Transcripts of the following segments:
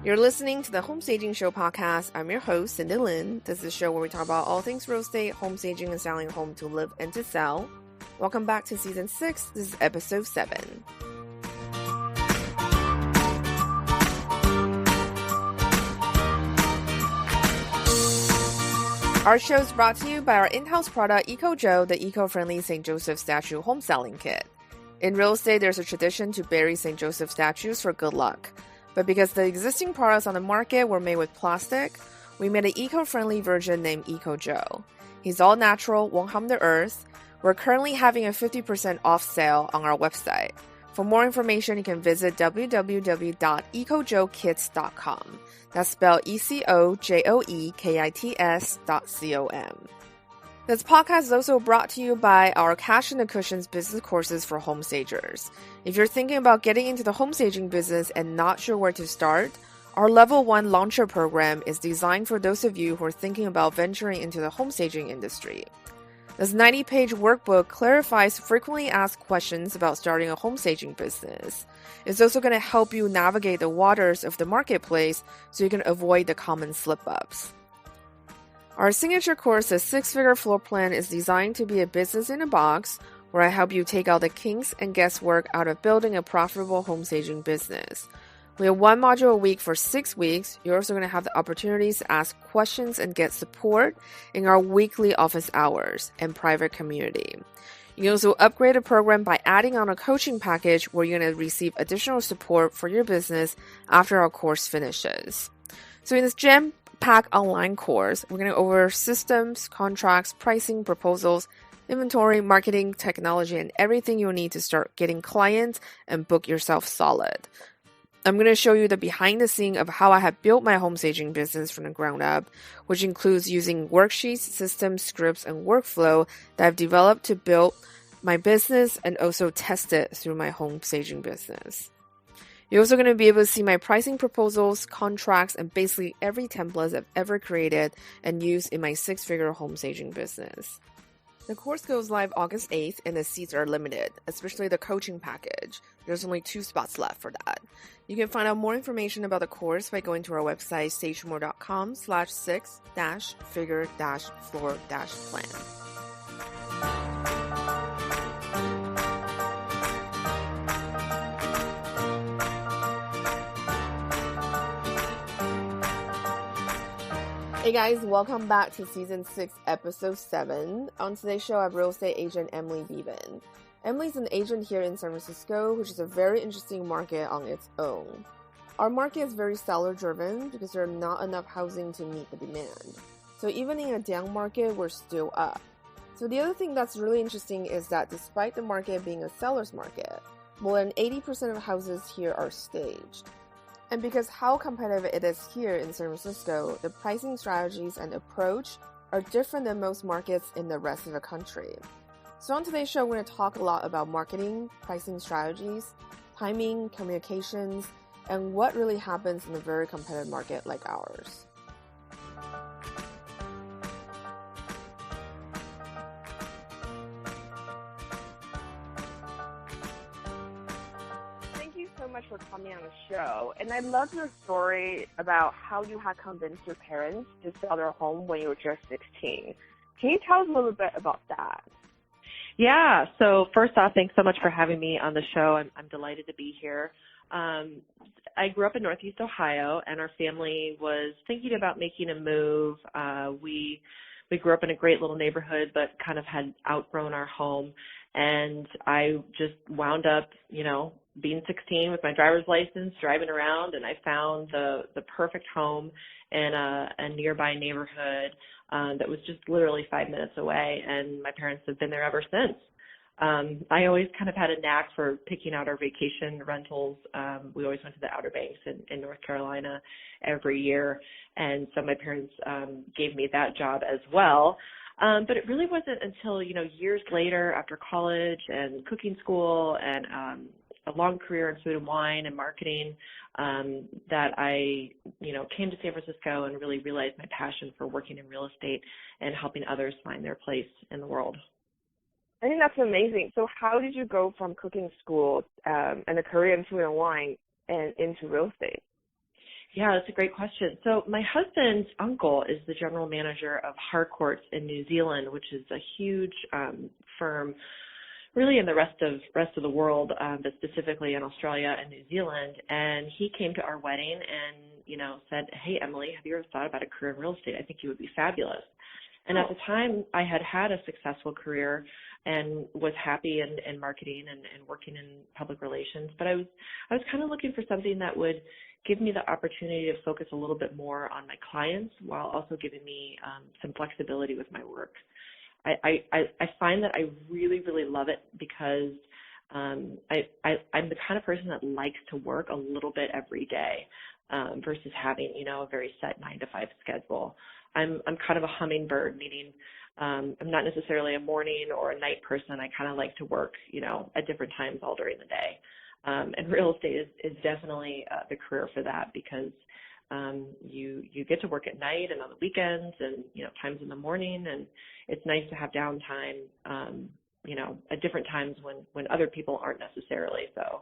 You're listening to the Home Staging Show podcast. I'm your host, Cindy Lin. This is a show where we talk about all things real estate, home staging, and selling a home to live and to sell. Welcome back to Season 6. This is Episode 7. Our show is brought to you by our in-house product, EcoJo, the eco-friendly St. Joseph statue home selling kit. In real estate, there's a tradition to bury St. Joseph statues for good luck. But because the existing products on the market were made with plastic, we made an eco-friendly version named EcoJo. He's all natural, won't harm the earth. We're currently having a 50% off sale on our website. For more information, you can visit www.ecojokits.com. That's spelled ECOJOEKITS.com. This podcast is also brought to you by our Cash in the Cushions business courses for home stagers. If you're thinking about getting into the home staging business and not sure where to start, our Level 1 Launcher program is designed for those of you who are thinking about venturing into the home staging industry. This 90-page workbook clarifies frequently asked questions about starting a home staging business. It's also going to help you navigate the waters of the marketplace so you can avoid the common slip-ups. Our signature course, the Six-Figure Floor Plan, is designed to be a business in a box where I help you take out the kinks and guesswork out of building a profitable home staging business. We have one module a week for 6 weeks. You're also going to have the opportunities to ask questions and get support in our weekly office hours and private community. You can also upgrade the program by adding on a coaching package where you're going to receive additional support for your business after our course finishes. So in this jam-packed online course, we're going to go over systems, contracts, pricing, proposals, inventory, marketing, technology, and everything you'll need to start getting clients and book yourself solid. I'm going to show you the behind the scene of how I have built my home staging business from the ground up, which includes using worksheets, systems, scripts, and workflow that I've developed to build my business and also test it through my home staging business. You're also going to be able to see my pricing proposals, contracts, and basically every template I've ever created and used in my six-figure home staging business. The course goes live August 8th and the seats are limited, especially the coaching package. There's only 2 spots left for that. You can find out more information about the course by going to our website, stagemore.com/six-figure-floor-plan. Hey guys, welcome back to Season 6, Episode 7. On today's show, I have real estate agent Emily Bevean. Emily's an agent here in San Francisco, which is a very interesting market on its own. Our market is very seller-driven because there are not enough housing to meet the demand. So even in a down market, we're still up. So the other thing that's really interesting is that despite the market being a seller's market, more than 80% of houses here are staged. And because how competitive it is here in San Francisco, the pricing strategies and approach are different than most markets in the rest of the country. So on today's show, we're going to talk a lot about marketing, pricing strategies, timing, communications, and what really happens in a very competitive market like ours. So much for coming on the show, and I love your story about how you had convinced your parents to sell their home when you were just 16. Can you tell us a little bit about that? Yeah, so first off, thanks so much for having me on the show. I'm delighted to be here. I grew up in Northeast Ohio, and our family was thinking about making a move. We grew up in a great little neighborhood, but kind of had outgrown our home, and I just wound up, being 16 with my driver's license, driving around, and I found the perfect home in a nearby neighborhood that was just literally 5 minutes away, and my parents have been there ever since. I always kind of had a knack for picking out our vacation rentals. We always went to the Outer Banks in North Carolina every year, and so my parents gave me that job as well. But it really wasn't until, years later after college and cooking school and a long career in food and wine and marketing that I, came to San Francisco and really realized my passion for working in real estate and helping others find their place in the world. I think that's amazing. So how did you go from cooking school and a career in food and wine and into real estate? Yeah, that's a great question. So my husband's uncle is the general manager of Harcourts in New Zealand, which is a huge firm really in the rest of the world, but specifically in Australia and New Zealand. And he came to our wedding and, said, "Hey, Emily, have you ever thought about a career in real estate? I think you would be fabulous." And at the time, I had a successful career and was happy in marketing and working in public relations. But I was kind of looking for something that would give me the opportunity to focus a little bit more on my clients while also giving me some flexibility with my work. I find that I really, really love it because I'm the kind of person that likes to work a little bit every day versus having, a very set 9 to 5 schedule. I'm kind of a hummingbird, meaning I'm not necessarily a morning or a night person. I kind of like to work, at different times all during the day. And real estate is definitely the career for that because you get to work at night and on the weekends and, times in the morning, and it's nice to have downtime, at different times when other people aren't necessarily. So,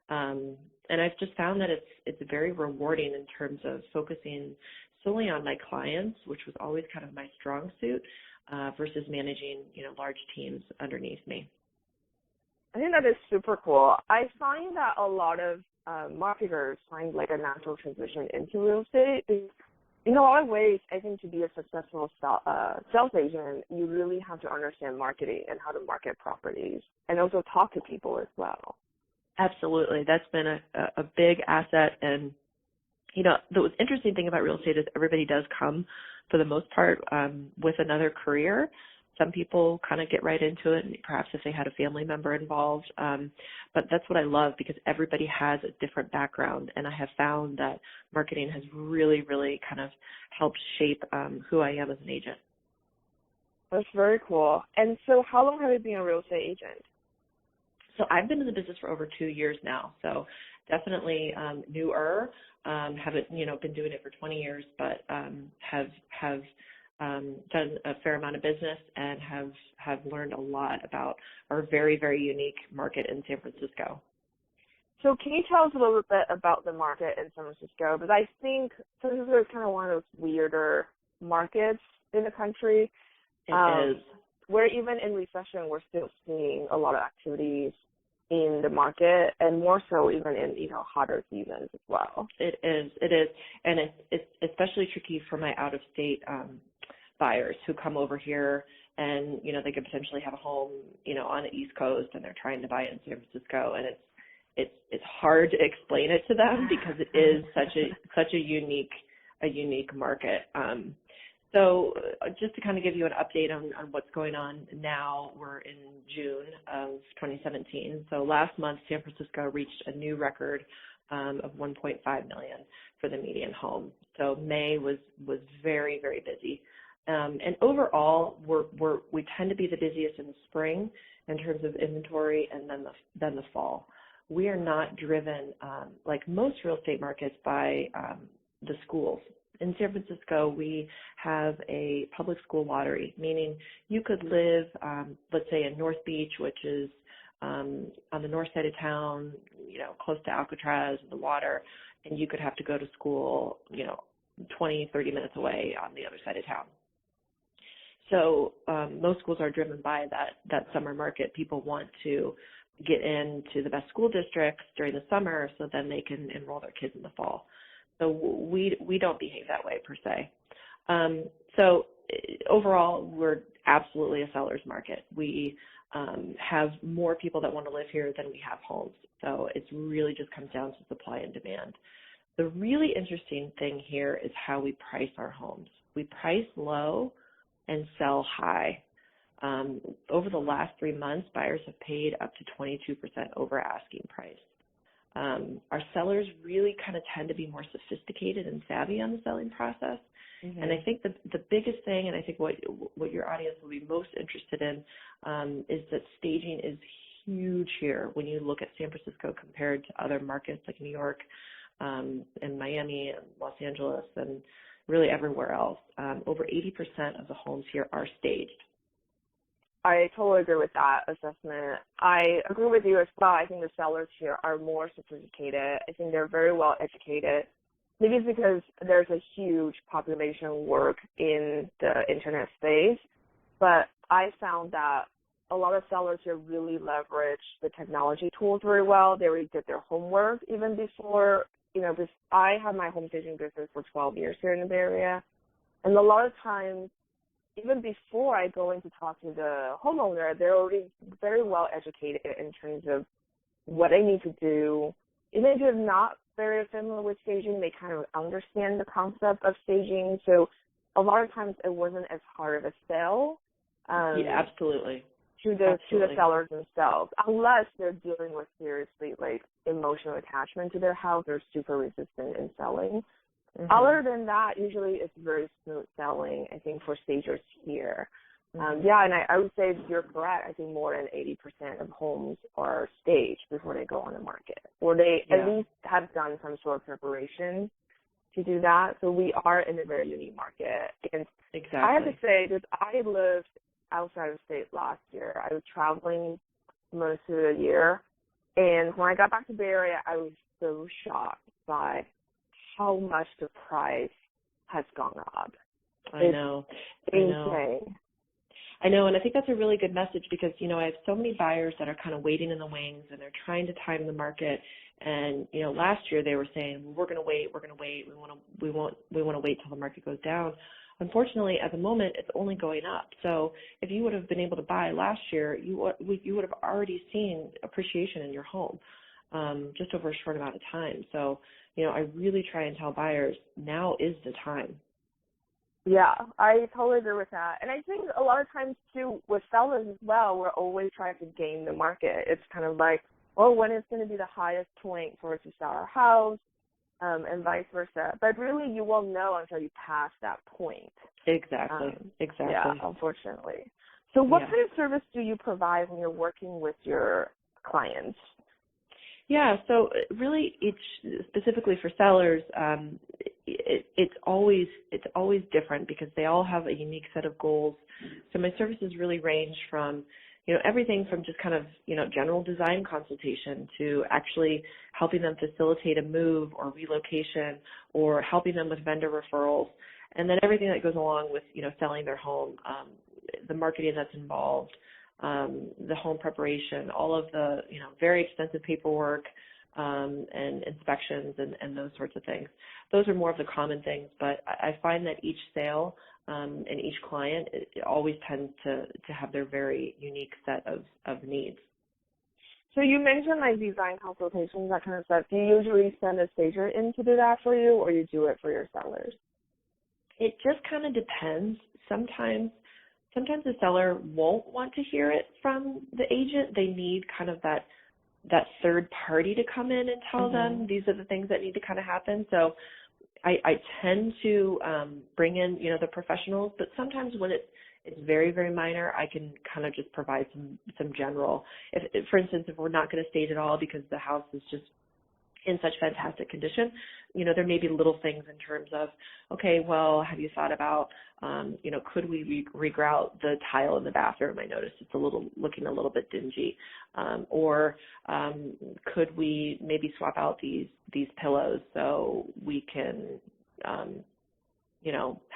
and I've just found that it's very rewarding in terms of focusing solely on my clients, which was always kind of my strong suit, versus managing, large teams underneath me. I think that is super cool. I find that a lot of marketers find like a natural transition into real estate. In a lot of ways, I think to be a successful sales agent, you really have to understand marketing and how to market properties and also talk to people as well. Absolutely. That's been a big asset. And, the interesting thing about real estate is everybody does come, for the most part, with another career. Some people kind of get right into it, perhaps if they had a family member involved. But that's what I love because everybody has a different background. And I have found that marketing has really, really kind of helped shape who I am as an agent. That's very cool. And so how long have you been a real estate agent? So I've been in the business for over 2 years now. So definitely newer. Haven't, been doing it for 20 years, but have done a fair amount of business and have learned a lot about our very, very unique market in San Francisco. So can you tell us a little bit about the market in San Francisco? Because I think San Francisco is kind of one of those weirder markets in the country. It is. Where even in recession, we're still seeing a lot of activities in the market, and more so even in, hotter seasons as well. It is. And it's especially tricky for my out-of-state buyers who come over here and, they could potentially have a home, on the East Coast and they're trying to buy it in San Francisco. And it's hard to explain it to them because it is such a unique market. So just to kind of give you an update on what's going on now, we're in June of 2017. So last month, San Francisco reached a new record of 1.5 million for the median home. So May was very, very busy. And overall, we tend to be the busiest in the spring in terms of inventory and then the fall. We are not driven, like most real estate markets, by the schools. In San Francisco, we have a public school lottery, meaning you could live, let's say in North Beach, which is on the north side of town, close to Alcatraz and the water, and you could have to go to school, 20, 30 minutes away on the other side of town. So most schools are driven by that summer market. People want to get into the best school districts during the summer so then they can enroll their kids in the fall. So we don't behave that way per se. So overall, we're absolutely a seller's market. We have more people that want to live here than we have homes. So it really just comes down to supply and demand. The really interesting thing here is how we price our homes. We price low and sell high. Over the last 3 months, buyers have paid up to 22% over asking price. Our sellers really kind of tend to be more sophisticated and savvy on the selling process. Mm-hmm. And I think the biggest thing, and I think what your audience will be most interested in, is that staging is huge here when you look at San Francisco compared to other markets like New York and Miami and Los Angeles and really everywhere else. Over 80% of the homes here are staged. I totally agree with that assessment. I agree with you as well. I think the sellers here are more sophisticated. I think they're very well educated maybe it's because there's a huge population work in the internet space, but I found that a lot of sellers here really leverage the technology tools very well. They already did their homework even before, because I had my home staging business for 12 years here in the Bay Area. And a lot of times, even before I go in to talk to the homeowner, they're already very well educated in terms of what they need to do. Even if they're not very familiar with staging, they kind of understand the concept of staging. So a lot of times it wasn't as hard of a sell. Yeah, absolutely. To the sellers themselves, unless they're dealing with seriously like emotional attachment to their house, they're super resistant in selling. Mm-hmm. Other than that, usually it's very smooth selling, I think, for stagers here. Mm-hmm. And I would say you're correct. I think more than 80% of homes are staged before they go on the market, or they at least have done some sort of preparation to do that. So we are in a very unique market. And exactly. I have to say that I lived outside of state last year. I was traveling most of the year, and when I got back to Bay Area, I was so shocked by how much the price has gone up. I know. Insane. I know, and I think that's a really good message because, I have so many buyers that are kind of waiting in the wings and they're trying to time the market. And, last year they were saying, well, we're going to wait. We want to wait till the market goes down. Unfortunately, at the moment, it's only going up. So if you would have been able to buy last year, you would have already seen appreciation in your home just over a short amount of time. So, I really try and tell buyers now is the time. Yeah, I totally agree with that. And I think a lot of times, too, with sellers as well, we're always trying to game the market. It's kind of like, when is going to be the highest point for us to sell our house? And vice versa. But really, you won't know until you pass that point. Exactly. Yeah, unfortunately. So what kind of service do you provide when you're working with your clients? Yeah, so really specifically for sellers, it's always different because they all have a unique set of goals. So my services really range from everything from just kind of, general design consultation to actually helping them facilitate a move or relocation or helping them with vendor referrals, and then everything that goes along with, selling their home, the marketing that's involved, the home preparation, all of the, very extensive paperwork, and inspections and those sorts of things. Those are more of the common things, but I find that each sale and each client it always tends to have their very unique set of needs. So you mentioned like design consultations, that kind of stuff. Do you usually send a stager in to do that for you, or you do it for your sellers? It just kind of depends. Sometimes the seller won't want to hear it from the agent. They need kind of that third party to come in and tell them these are the things that need to kind of happen. So I tend to bring in, the professionals, but sometimes when it's very, very minor, I can kind of just provide some general. If, for instance, if we're not going to stage at all because the house is just in such fantastic condition, there may be little things in terms of, okay, well, have you thought about, could we regrout the tile in the bathroom? I noticed it's looking a little bit dingy. Or could we maybe swap out these pillows so we can,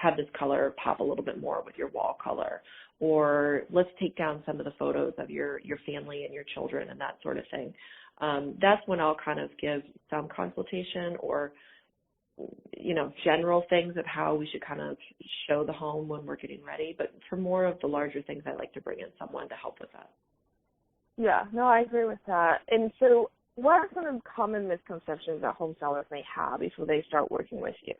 have this color pop a little bit more with your wall color? Or let's take down some of the photos of your family and your children and that sort of thing. That's when I'll kind of give some consultation or, general things of how we should kind of show the home when we're getting ready. But for more of the larger things, I like to bring in someone to help with that. Yeah, no, I agree with that. And so what are some of the common misconceptions that home sellers may have before they start working with you?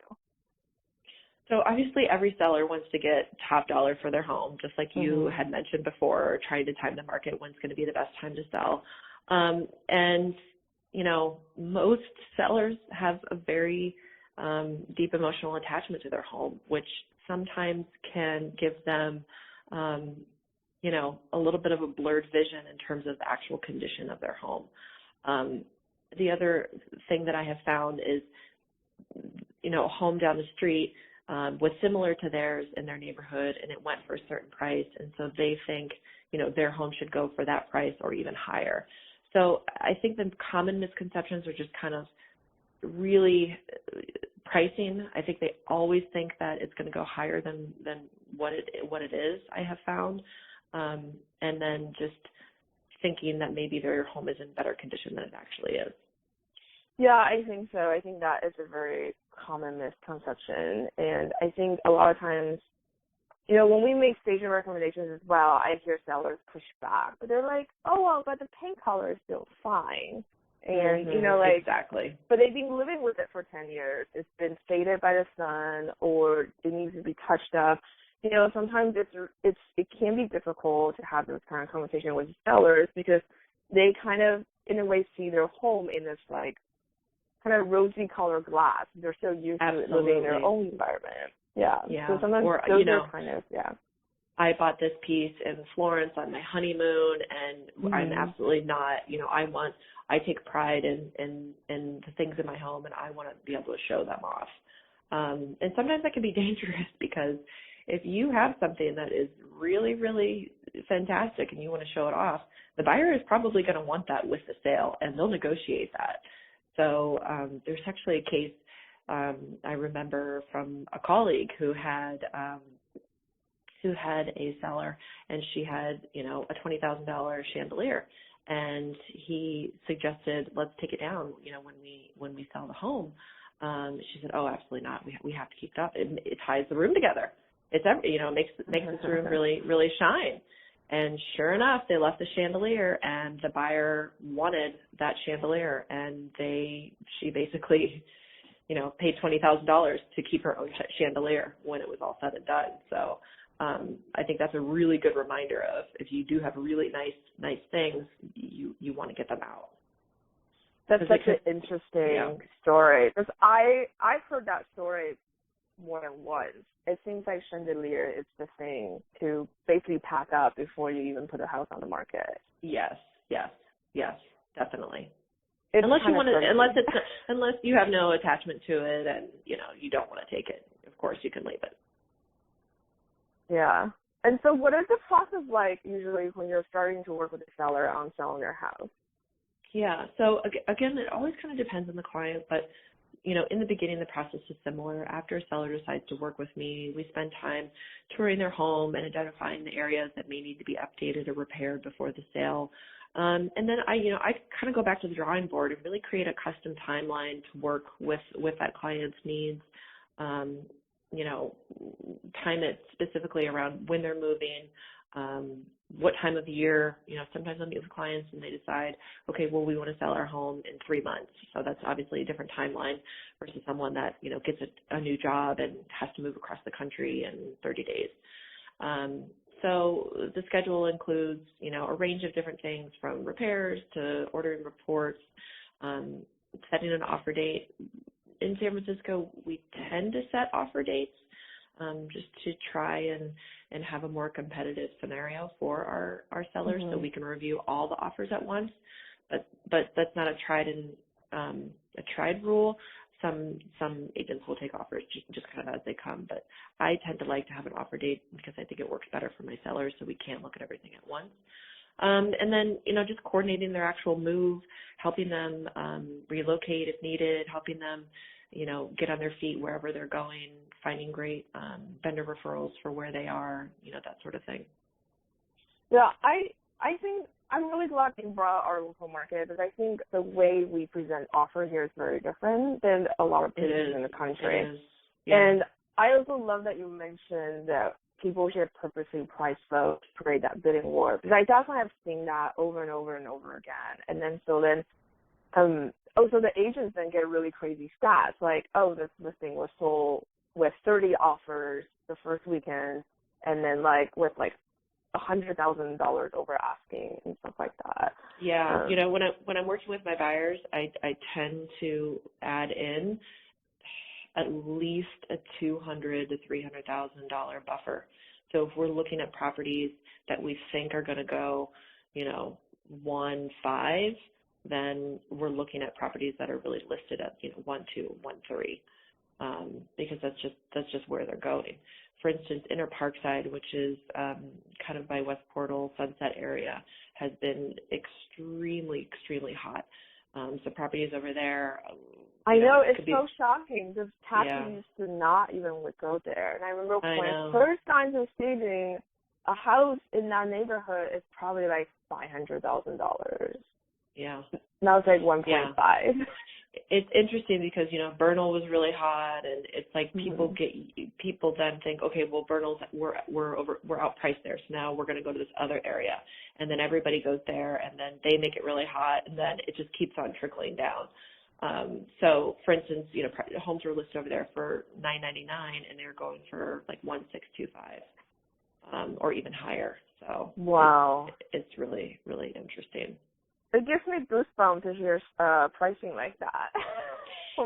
So obviously every seller wants to get top dollar for their home, just like you had mentioned before, trying to time the market, when's going to be the best time to sell. And, most sellers have a very deep emotional attachment to their home, which sometimes can give them, a little bit of a blurred vision in terms of the actual condition of their home. The other thing that I have found is, a home down the street was similar to theirs in their neighborhood, and it went for a certain price, and so they think, their home should go for that price or even higher. So I think the common misconceptions are just kind of really pricing, I think they always think that it's going to go higher than what it is, I have found. And then just thinking that maybe their home is in better condition than it actually is. Yeah, I think so. I think that is a very common misconception. And I think a lot of times, when we make staging recommendations as well, I hear sellers push back. But they're like, oh, well, but the paint color is still fine. And, exactly. But they've been living with it for 10 years. It's been faded by the sun, or it needs to be touched up. Sometimes it can be difficult to have this kind of conversation with sellers because they kind of, in a way, see their home in this, like, kind of rosy colored glass. They're so used to living in their own environment. Yeah. So sometimes those are kind of, I bought this piece in Florence on my honeymoon, and I'm absolutely not, I take pride in the things in my home, and I want to be able to show them off. And sometimes that can be dangerous because if you have something that is really, really fantastic and you want to show it off, the buyer is probably going to want that with the sale, and they'll negotiate that. So there's actually a case I remember from a colleague who had a seller, and she had, a $20,000 chandelier, and he suggested, let's take it down, when we sell the home. She said, oh, absolutely not. We have to keep it up. It ties the room together. It makes this room really, really shine. And sure enough, they left the chandelier, and the buyer wanted that chandelier, and she basically, paid $20,000 to keep her own chandelier when it was all said and done. So I think that's a really good reminder of if you do have really nice things, you want to get them out. That's such an interesting story. Because I've heard that story more than once. It seems like chandelier is the thing to basically pack up before you even put a house on the market. Yes, definitely. It's unless you have no attachment to it and you don't want to take it, of course you can leave it. Yeah. And so what is the process like usually when you're starting to work with a seller on selling their house? Yeah. So again, it always kind of depends on the client, but in the beginning, the process is similar. After a seller decides to work with me, we spend time touring their home and identifying the areas that may need to be updated or repaired before the sale. And then I kind of go back to the drawing board and really create a custom timeline to work with that client's needs. Time it specifically around when they're moving, what time of year. Sometimes I'll meet with clients and they decide, okay, well, we want to sell our home in 3 months. So that's obviously a different timeline versus someone that, gets a new job and has to move across the country in 30 days. So the schedule includes, a range of different things from repairs to ordering reports, setting an offer date. In San Francisco, we tend to set offer dates just to try and have a more competitive scenario for our sellers, so we can review all the offers at once. But that's not a tried rule. Some agents will take offers just kind of as they come, but I tend to like to have an offer date because I think it works better for my sellers, so we can't look at everything at once. And then, just coordinating their actual move, helping them relocate if needed, helping them, get on their feet wherever they're going, finding great vendor referrals for where they are, that sort of thing. Yeah, I think I'm really glad you brought our local market because I think the way we present offers here is very different than a lot of places in the country. It is. Yeah. And I also love that you mentioned that people here purposely price vote to create that bidding war, because I definitely have seen that over and over and over again. And then so the agents then get really crazy stats like, oh, this listing was sold with 30 offers the first weekend, and then with $100,000 over asking and stuff like that. Yeah, when I'm working with my buyers, I tend to add in at least a $200,000 to $300,000 buffer. So if we're looking at properties that we think are going to go, 1.5, then we're looking at properties that are really listed at 1.2, 1.3, because that's just where they're going. For instance, Inner Parkside, which is kind of by West Portal, Sunset area, has been extremely, extremely hot. some properties over there. I know, it's be, so shocking because taxes used to not even would go there. And I remember when first times of staging, a house in that neighborhood is probably like $500,000. Yeah. Now it's like 1.5. Yeah. It's interesting because, Bernal was really hot, and it's like people then think, okay, well, Bernal's, we're outpriced there, so now we're going to go to this other area. And then everybody goes there, and then they make it really hot, and then it just keeps on trickling down. So, for instance, homes were listed over there for $999, and they're going for like $1,625, or even higher. So, wow, it's really, really interesting. It gives me goosebumps to hear pricing like that.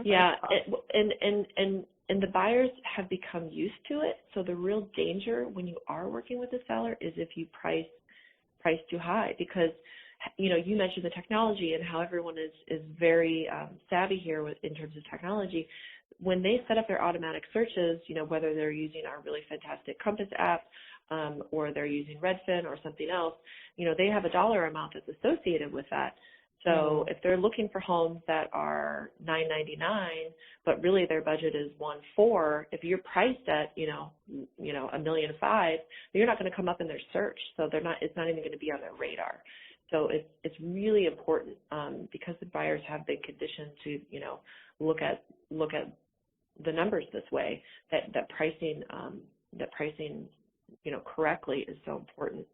Yeah, and the buyers have become used to it. So the real danger when you are working with a seller is if you price too high, because you mentioned the technology and how everyone is very savvy here in terms of technology. When they set up their automatic searches, whether they're using our really fantastic Compass app or they're using Redfin or something else, they have a dollar amount that's associated with that. So if they're looking for homes that are $999, but really their budget is $1.4, if you're priced at $1.5 million, you're not going to come up in their search. So it's not even going to be on their radar. So it's really important because the buyers have been conditioned to look at the numbers this way, that pricing correctly is so important.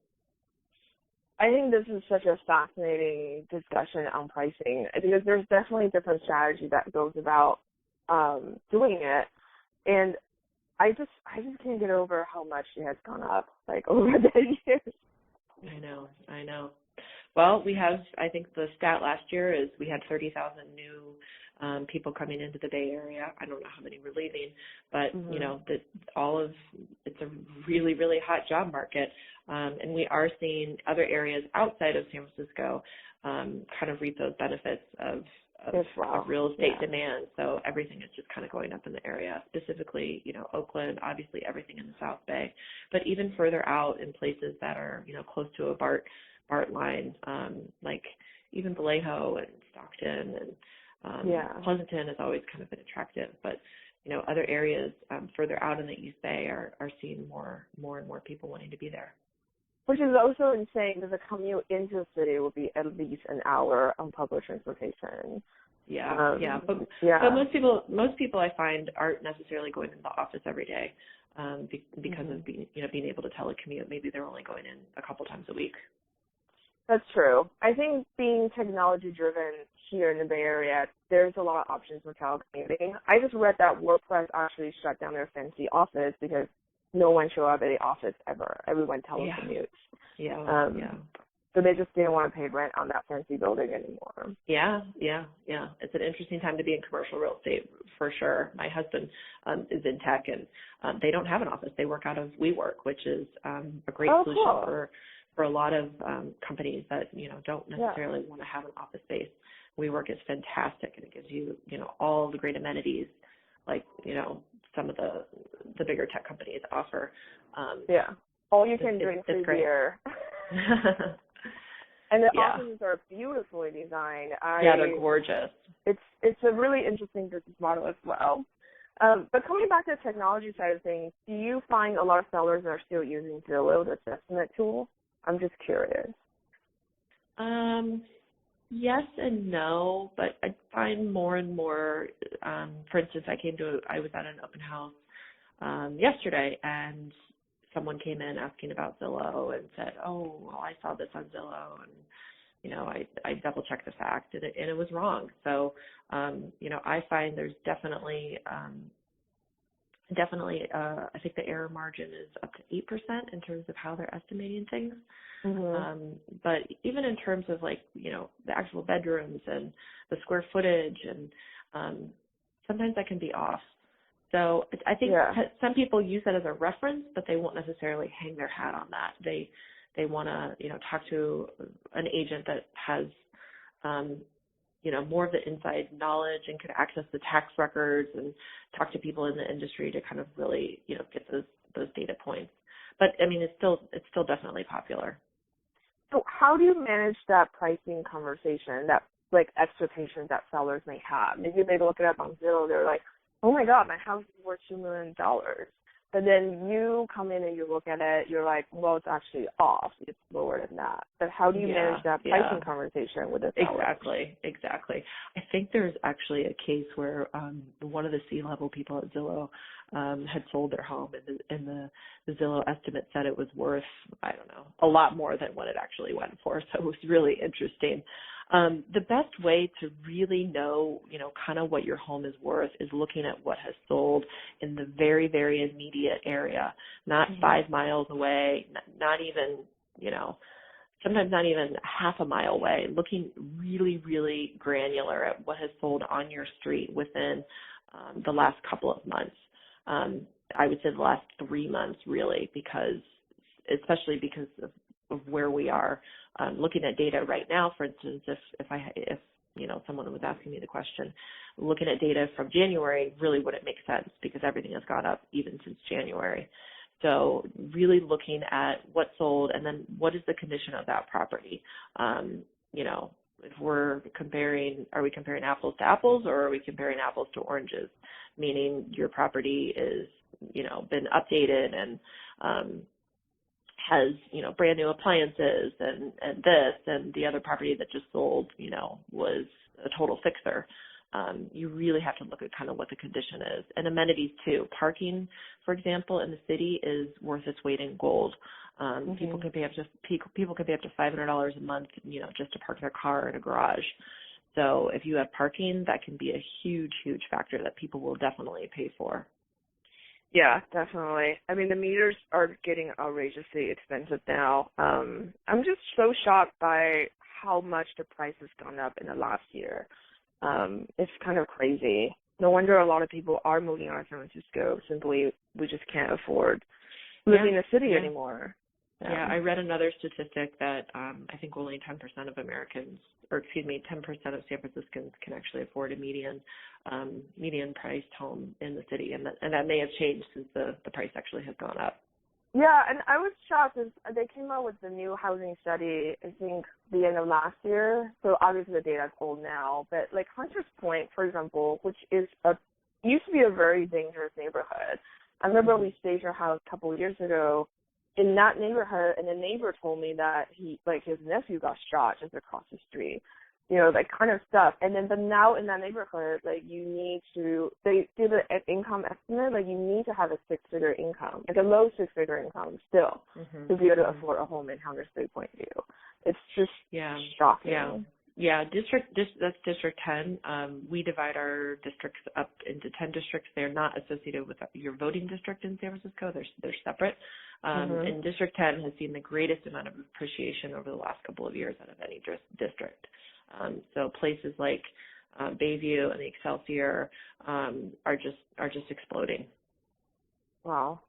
I think this is such a fascinating discussion on pricing, because there's definitely a different strategy that goes about doing it, and I just can't get over how much it has gone up over the years. I know. Well, we have, I think the stat last year is we had 30,000 new people coming into the Bay Area. I don't know how many were leaving, but it's a really, really hot job market, and we are seeing other areas outside of San Francisco kind of reap those benefits of real estate demand. So everything is just kind of going up in the area, specifically, Oakland, obviously everything in the South Bay, but even further out in places that are, close to a BART line, like even Vallejo and Stockton and Pleasanton has always kind of been attractive, but other areas further out in the East Bay are seeing more and more people wanting to be there. Which is also insane, because the commute into the city will be at least an hour on public transportation. But most people I find aren't necessarily going into the office every day because of being able to telecommute. Maybe they're only going in a couple times a week. That's true. I think being technology-driven here in the Bay Area, there's a lot of options for telecommuting. I just read that WordPress actually shut down their fancy office because no one showed up at the office ever. Everyone telecommutes. So they just didn't want to pay rent on that fancy building anymore. Yeah. It's an interesting time to be in commercial real estate for sure. My husband is in tech, and they don't have an office. They work out of WeWork, which is a great solution for a lot of companies that don't necessarily want to have an office space. WeWork is fantastic, and it gives you all the great amenities like some of the bigger tech companies offer. All you can drink free beer. And the offices are beautifully designed. They're gorgeous. It's a really interesting business model as well. But coming back to the technology side of things, do you find a lot of sellers are still using Zillow, the estimate tool? I'm just curious. Yes and no, but I find more and more, for instance, I was at an open house yesterday, and someone came in asking about Zillow and said, oh, well, I saw this on Zillow, and, I double-checked the fact, and it was wrong. So, I find there's definitely, I think the error margin is up to 8% in terms of how they're estimating things. But even in terms of the actual bedrooms and the square footage, and sometimes that can be off. So I think some people use that as a reference, but they won't necessarily hang their hat on that. They want to, talk to an agent that has, more of the inside knowledge and can access the tax records and talk to people in the industry to kind of really, get those data points. But I mean, it's still definitely popular. So how do you manage that pricing conversation, that like expectations that sellers may have. Maybe they look it up on Zillow, they're like, oh my God, my house is worth $2 million. But then you come in and you look at it, you're like, well, it's actually off. It's lower than that. But how do you manage that pricing conversation with the seller? Exactly. I think there's actually a case where one of the C-level people at Zillow had sold their home, and the Zillow estimate said it was worth, I don't know, a lot more than what it actually went for. So it was really interesting. The best way to really know, kind of what your home is worth is looking at what has sold in the very, very immediate area, not 5 miles away, not even, sometimes not even half a mile away, looking really, really granular at what has sold on your street within the last couple of months. I would say the last 3 months, really, especially because of where we are. Looking at data right now, for instance, if someone was asking me the question, looking at data from January really wouldn't make sense because everything has gone up even since January. So really looking at what sold and then what is the condition of that property. If we're comparing, are we comparing apples to apples or are we comparing apples to oranges? Meaning your property is, been updated and has, brand new appliances and this, and the other property that just sold, was a total fixer. You really have to look at kind of what the condition is. And amenities too. Parking, for example, in the city is worth its weight in gold. People can pay up to $500 a month, just to park their car in a garage. So if you have parking, that can be a huge, huge factor that people will definitely pay for. Yeah, definitely. I mean, the meters are getting outrageously expensive now. I'm just so shocked by how much the price has gone up in the last year. It's kind of crazy. No wonder a lot of people are moving out of San Francisco. Simply, we just can't afford living in the city anymore. Yeah, I read another statistic that I think only 10% of 10% of San Franciscans can actually afford a median priced home in the city, and that may have changed since the price actually has gone up. Yeah, and I was shocked because they came out with the new housing study, I think, the end of last year. So obviously the data is old now, but like Hunters Point, for example, which used to be a very dangerous neighborhood. I remember we staged our house a couple of years ago in that neighborhood, and the neighbor told me that his nephew got shot just across the street, that kind of stuff. And then, but now in that neighborhood, they do the income estimate, you need to have a 6-figure income, like a low 6-figure income still, to be able to afford a home in Hunters Point View. It's just shocking. Yeah, that's District 10. We divide our districts up into 10 districts. They're not associated with your voting district in San Francisco. They're separate. And District 10 has seen the greatest amount of appreciation over the last couple of years out of any district. So places like Bayview and the Excelsior are just exploding. Wow.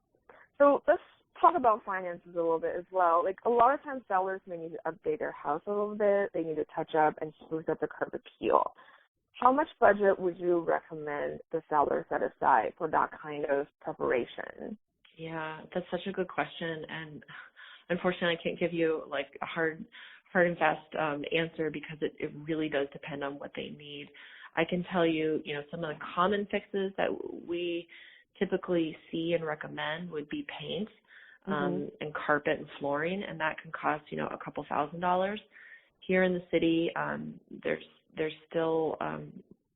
So let's talk about finances a little bit as well. Like, a lot of times sellers may need to update their house a little bit. They need to touch up and spruce up the curb appeal. How much budget would you recommend the seller set aside for that kind of preparation? Yeah, that's such a good question, and unfortunately I can't give you like a hard and fast answer because it really does depend on what they need. I can tell you, some of the common fixes that we typically see and recommend would be paint and carpet and flooring, and that can cost, a couple $1,000s. Here in the city, there's still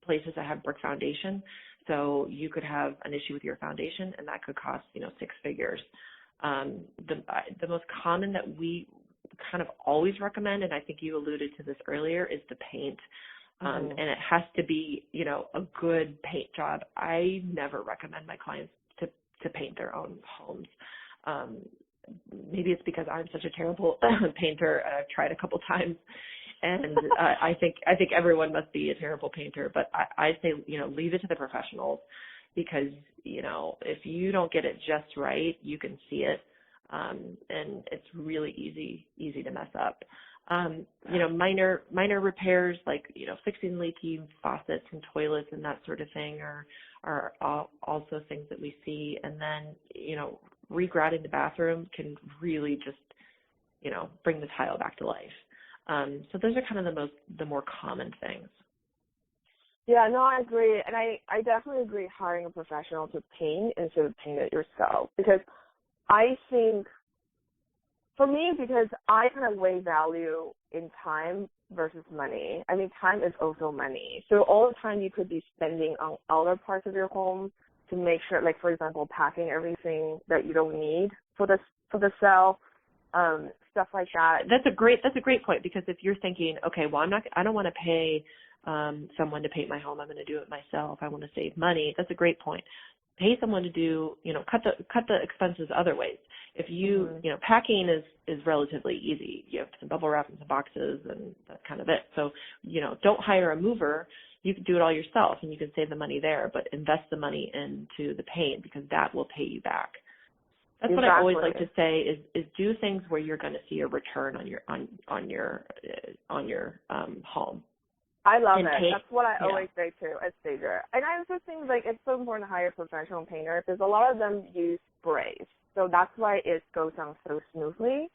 places that have brick foundation, so you could have an issue with your foundation, and that could cost, 6 figures. The most common that we kind of always recommend, and I think you alluded to this earlier, is the paint. And it has to be, a good paint job. I never recommend my clients to paint their own homes. Maybe it's because I'm such a terrible painter, and I've tried a couple times, and I think everyone must be a terrible painter. But I say, leave it to the professionals, because if you don't get it just right, you can see it, and it's really easy to mess up. Minor repairs like, fixing leaky faucets and toilets and that sort of thing are also things that we see. And then, regrouting the bathroom can really just, bring the tile back to life. So those are kind of the more common things. Yeah, no, I agree. And I definitely agree hiring a professional to paint instead of paint it yourself. Because I think, for me, because I kind of weigh value in time versus money. I mean, time is also money. So all the time you could be spending on other parts of your home to make sure, like, for example, packing everything that you don't need for the sale, stuff like that. That's a great point, because if you're thinking, okay, well, I don't want to pay someone to paint my home. I'm going to do it myself. I want to save money. That's a great point. Pay someone to do, cut the expenses other ways. If you, packing is relatively easy. You have some bubble wrap and some boxes, and that's kind of it. So, don't hire a mover. You can do it all yourself, and you can save the money there, but invest the money into the paint, because that will pay you back. That's Exactly. what I always like to say is do things where you're going to see a return on your home. I love and it. Paint, that's what I always say too as stager. And I also think it's so important to hire a professional painter, because a lot of them use sprays. So that's why it goes on so smoothly.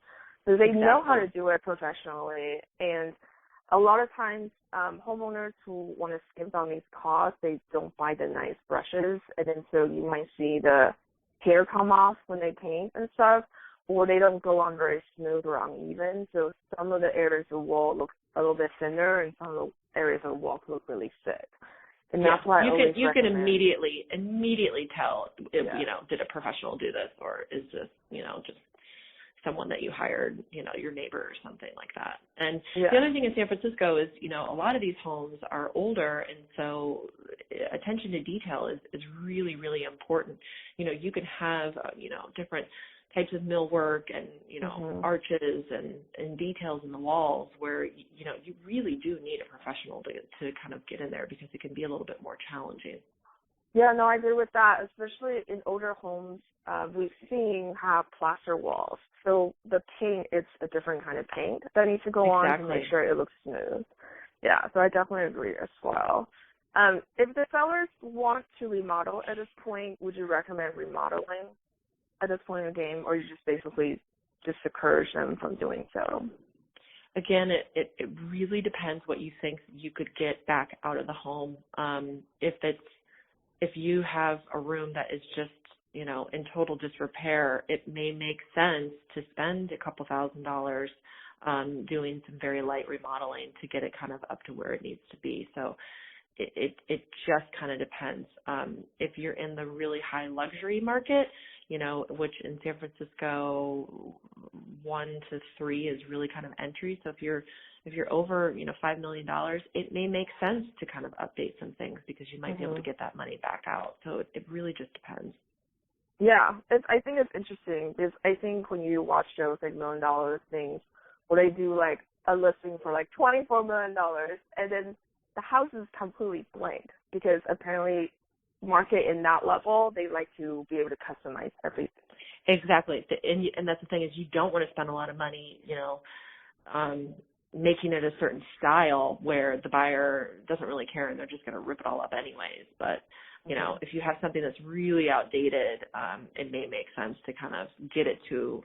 So they know how to do it professionally. And a lot of times homeowners who want to skimp on these costs, they don't buy the nice brushes. And then so you might see the hair come off when they paint and stuff, or they don't go on very smooth or uneven. So some of the areas of the wall look a little bit thinner, and some of the areas of the wall look really thick. And that's why you can immediately tell if, did a professional do this, or is this, just someone that you hired, your neighbor or something like that. And the other thing in San Francisco is, a lot of these homes are older, and so attention to detail is really, really important. You can have, different types of millwork and, arches and details in the walls where, you really do need a professional to kind of get in there, because it can be a little bit more challenging. Yeah, no, I agree with that, especially in older homes. We've seen have plaster walls. So the paint is a different kind of paint that needs to go on to make sure it looks smooth. Yeah, so I definitely agree as well. If the sellers want to remodel at this point, would you recommend remodeling at this point in the game, or you just basically discourage them from doing so? Again, it really depends what you think you could get back out of the home. If you have a room that is just, in total disrepair, it may make sense to spend a couple $1,000 doing some very light remodeling to get it kind of up to where it needs to be. So it just kind of depends. If you're in the really high luxury market, which in San Francisco, 1 to 3 is really kind of entry. So if you're over, $5 million, it may make sense to kind of update some things, because you might be able to get that money back out. So it really just depends. Yeah, I think it's interesting, because I think when you watch shows like $1 Million things, where they do like a listing for like $24 million, and then the house is completely blank, because apparently market in that level, they like to be able to customize everything. Exactly. And that's the thing, is you don't want to spend a lot of money, making it a certain style where the buyer doesn't really care and they're just going to rip it all up anyways. But, if you have something that's really outdated, it may make sense to kind of get it to,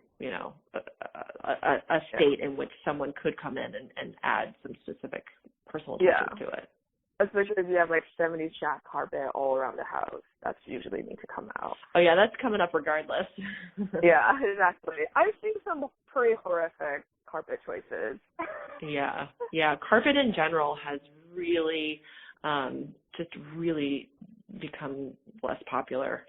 a state in which someone could come in and add some specific personal touches to it. Especially if you have like 70s shag carpet all around the house, that's usually need to come out. Oh yeah, that's coming up regardless. Yeah, exactly. I've seen some pretty horrific carpet choices. Yeah. Carpet in general has really, just really become less popular.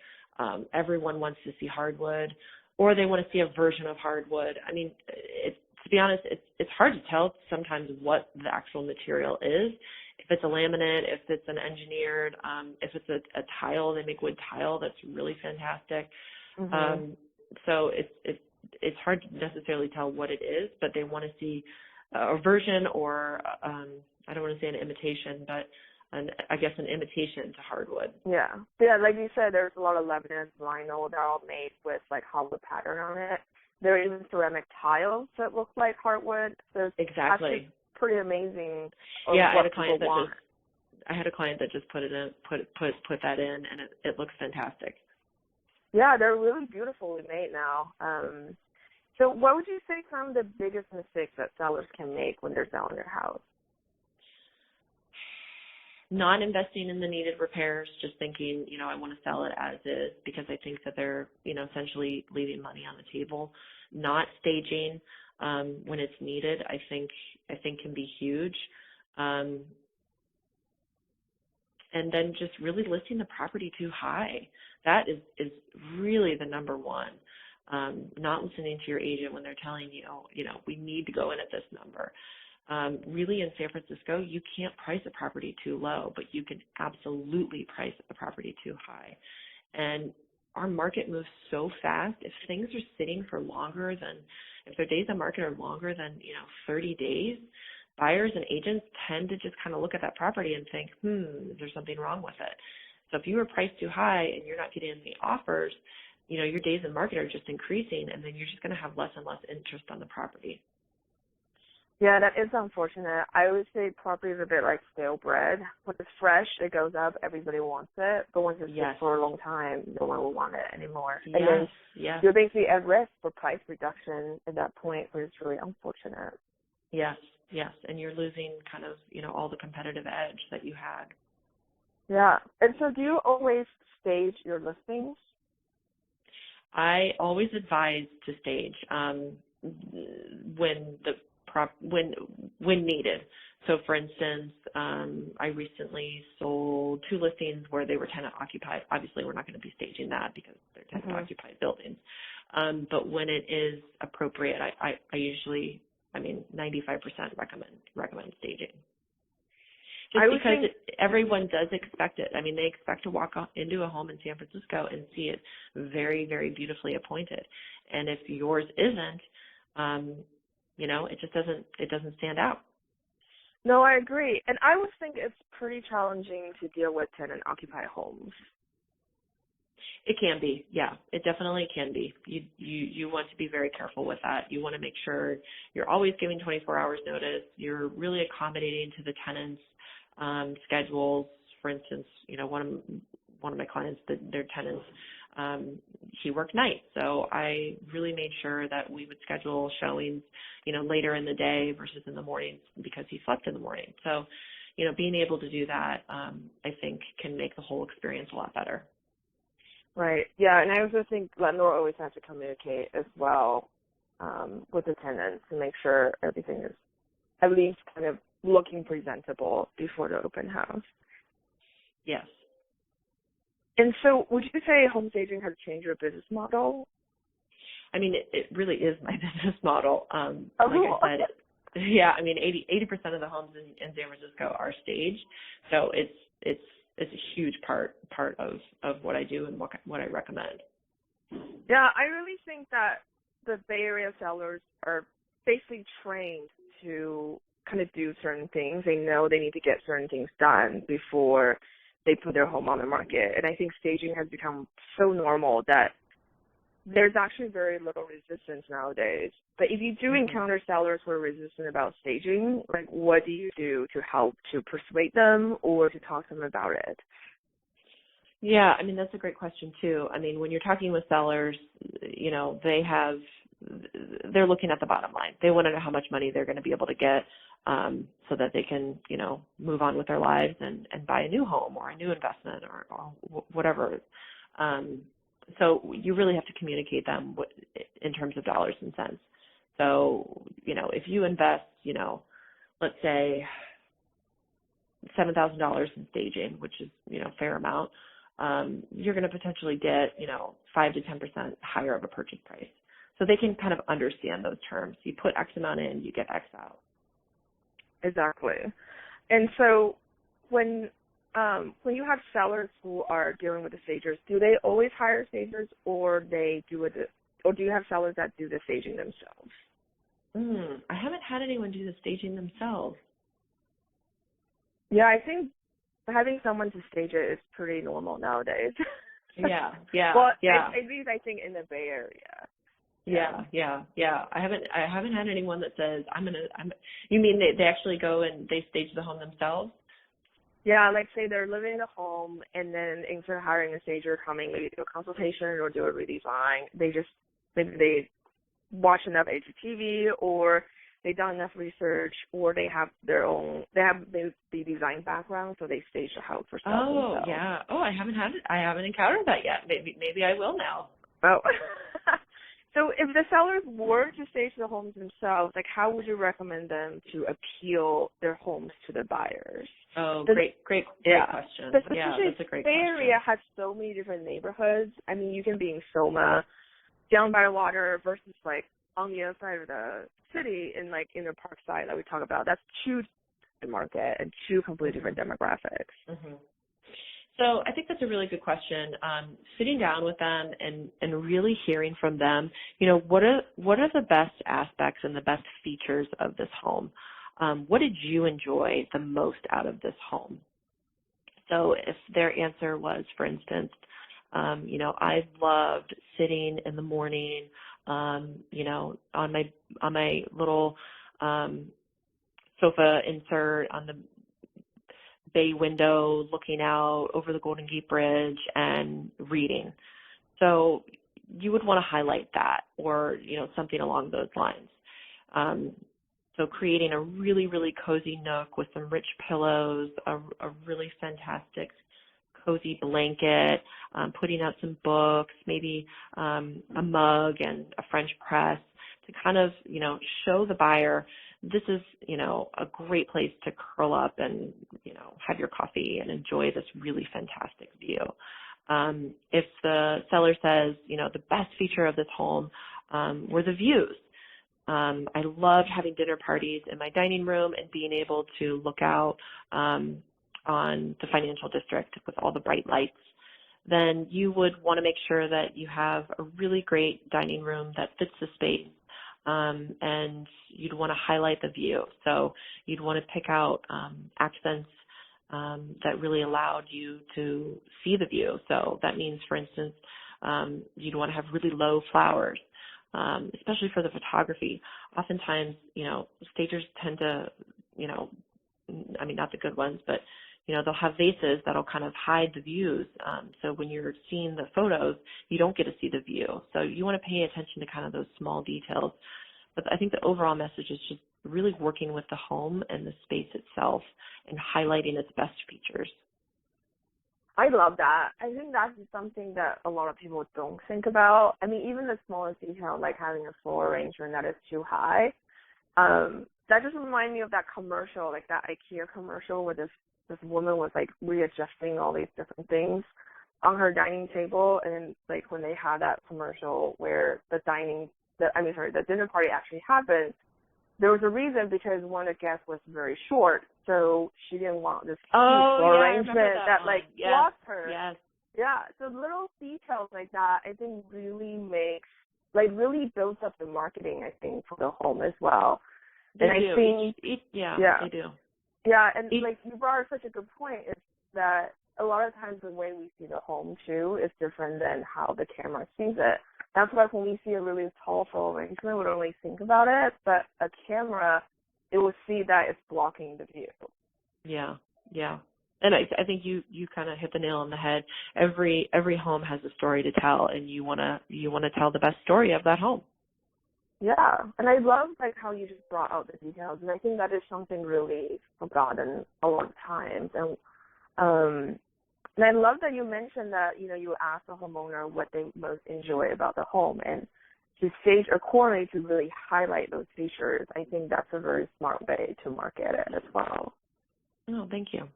Everyone wants to see hardwood, or they want to see a version of hardwood. I mean, to be honest, it's hard to tell sometimes what the actual material is. If it's a laminate, if it's an engineered, if it's a tile, they make wood tile that's really fantastic. So it's hard to necessarily tell what it is, but they want to see a version, or I don't want to say an imitation, but I guess an imitation to hardwood. Yeah, like you said, there's a lot of laminates, vinyl. They're all made with like hardwood pattern on it. There are even ceramic tiles that look like hardwood. So exactly. Pretty amazing. Yeah, I had a client that just put that in, and it looks fantastic. Yeah, they're really beautifully made now. So what would you say some of the biggest mistakes that sellers can make when they're selling their house? Not investing in the needed repairs, just thinking, I want to sell it as is because I think that they're, essentially leaving money on the table. Not staging when it's needed, I think can be huge. And then just really listing the property too high. That is really the number one. Not listening to your agent when they're telling you, we need to go in at this number. Really in San Francisco, you can't price a property too low, but you can absolutely price a property too high. And our market moves so fast. If things are sitting for longer than, if their days on market are longer than, 30 days, buyers and agents tend to just kind of look at that property and think, is there something wrong with it? So if you were priced too high and you're not getting any offers, your days in market are just increasing, and then you're just going to have less and less interest on the property. Yeah, that is unfortunate. I always say property is a bit like stale bread. When it's fresh, it goes up, everybody wants it. But once it's sits for a long time, no one will want it anymore. Yes. And then Yes. you're basically at risk for price reduction at that point, which is really unfortunate. Yes, yes. And you're losing kind of, all the competitive edge that you had. Yeah. And so do you always stage your listings? I always advise to stage when needed. So, for instance, I recently sold 2 listings where they were tenant occupied. Obviously, we're not going to be staging that because they're tenant occupied buildings. But when it is appropriate, I usually, 95% recommend staging. Just because everyone does expect it. They expect to walk into a home in San Francisco and see it very, very beautifully appointed. And if yours isn't, it doesn't stand out. No, I agree. And I would think it's pretty challenging to deal with tenant-occupied homes. It can be, yeah. It definitely can be. You want to be very careful with that. You want to make sure you're always giving 24 hours notice. You're really accommodating to the tenants' schedules. For instance, one of my clients, their tenants, he worked nights, so I really made sure that we would schedule showings, later in the day versus in the mornings because he slept in the morning. So, being able to do that, I think can make the whole experience a lot better. Right. Yeah, and I also think landlord always has to communicate as well with the tenants to make sure everything is at least kind of looking presentable before the open house. Yes. And so would you say home staging has changed your business model? It really is my business model. Cool. I said, 80% of the homes in San Francisco are staged. So it's a huge part of what I do and what I recommend. Yeah, I really think that the Bay Area sellers are basically trained to kind of do certain things. They know they need to get certain things done before they put their home on the market. And I think staging has become so normal that there's actually very little resistance nowadays. But if you do encounter sellers who are resistant about staging, what do you do to help to persuade them or to talk to them about it? Yeah, that's a great question too. When you're talking with sellers, they're looking at the bottom line. They want to know how much money they're going to be able to get so that they can, move on with their lives and buy a new home or a new investment or whatever. So you really have to communicate them in terms of dollars and cents. So, if you invest, let's say $7,000 in staging, which is, a fair amount, you're going to potentially get, 5 to 10% higher of a purchase price. So they can kind of understand those terms. You put X amount in, you get X out. Exactly. And so when you have sellers who are dealing with the stagers, do they always hire stagers or do you have sellers that do the staging themselves? I haven't had anyone do the staging themselves. Yeah, I think having someone to stage it is pretty normal nowadays. Yeah. Well, yeah. At least I think in the Bay Area. Yeah. I haven't had anyone that says you mean they actually go and they stage the home themselves? Yeah, say they're living in a home and then instead of hiring a stager coming maybe do a consultation or do a redesign, they watch enough HGTV, or they've done enough research, or they have the design background, so they stage the house for sale themselves. Oh, yeah. Oh, I haven't encountered that yet. Maybe I will now. Oh. So if the sellers were to stage the homes themselves, like how would you recommend them to appeal their homes to the buyers? Oh, great question. Yeah, that's a great Bay question. Area has so many different neighborhoods. I mean, you can be in Soma, down by the water, versus like on the other side of the city in like in the park side that we talk about. That's two different market and two completely different demographics. Mm-hmm. So I think that's a really good question. Sitting down with them and really hearing from them, what are the best aspects and the best features of this home? What did you enjoy the most out of this home? So if their answer was, for instance, I loved sitting in the morning, on my little sofa insert on the bay window looking out over the Golden Gate Bridge and reading. So you would want to highlight that or, something along those lines. So creating a really, really cozy nook with some rich pillows, a really fantastic cozy blanket, putting out some books, maybe a mug and a French press to kind of, show the buyer this is, a great place to curl up and, have your coffee and enjoy this really fantastic view. If the seller says, the best feature of this home were the views. I loved having dinner parties in my dining room and being able to look out on the financial district with all the bright lights. Then you would want to make sure that you have a really great dining room that fits the space. And you'd want to highlight the view. So you'd want to pick out accents that really allowed you to see the view. So that means, for instance, you'd want to have really low flowers, especially for the photography. Oftentimes, stagers tend to, not the good ones, but they'll have vases that'll kind of hide the views. So when you're seeing the photos, you don't get to see the view. So you want to pay attention to kind of those small details. But I think the overall message is just really working with the home and the space itself and highlighting its best features. I love that. I think that's something that a lot of people don't think about. I mean, even the smallest detail, like having a floor arrangement that is too high, that just reminds me of that commercial, like that IKEA commercial where this woman was like readjusting all these different things on her dining table, and like when they had that commercial where the dinner party actually happened, there was a reason because one of the guests was very short, so she didn't want this huge arrangement that blocked her. Yes. Yeah, so little details like that I think really builds up the marketing, I think, for the home as well. They They do. Yeah, and like you brought up such a good point, is that a lot of times the way we see the home too is different than how the camera sees it. That's why when we see a really tall full arrangement, we don't really think about it, but a camera, it will see that it's blocking the view. Yeah. And I think you kind of hit the nail on the head. Every home has a story to tell, and you wanna tell the best story of that home. Yeah, and I love like how you just brought out the details, and I think that is something really forgotten a lot of times. And I love that you mentioned that you ask the homeowner what they most enjoy about the home, and to stage accordingly to really highlight those features. I think that's a very smart way to market it as well. Oh, thank you.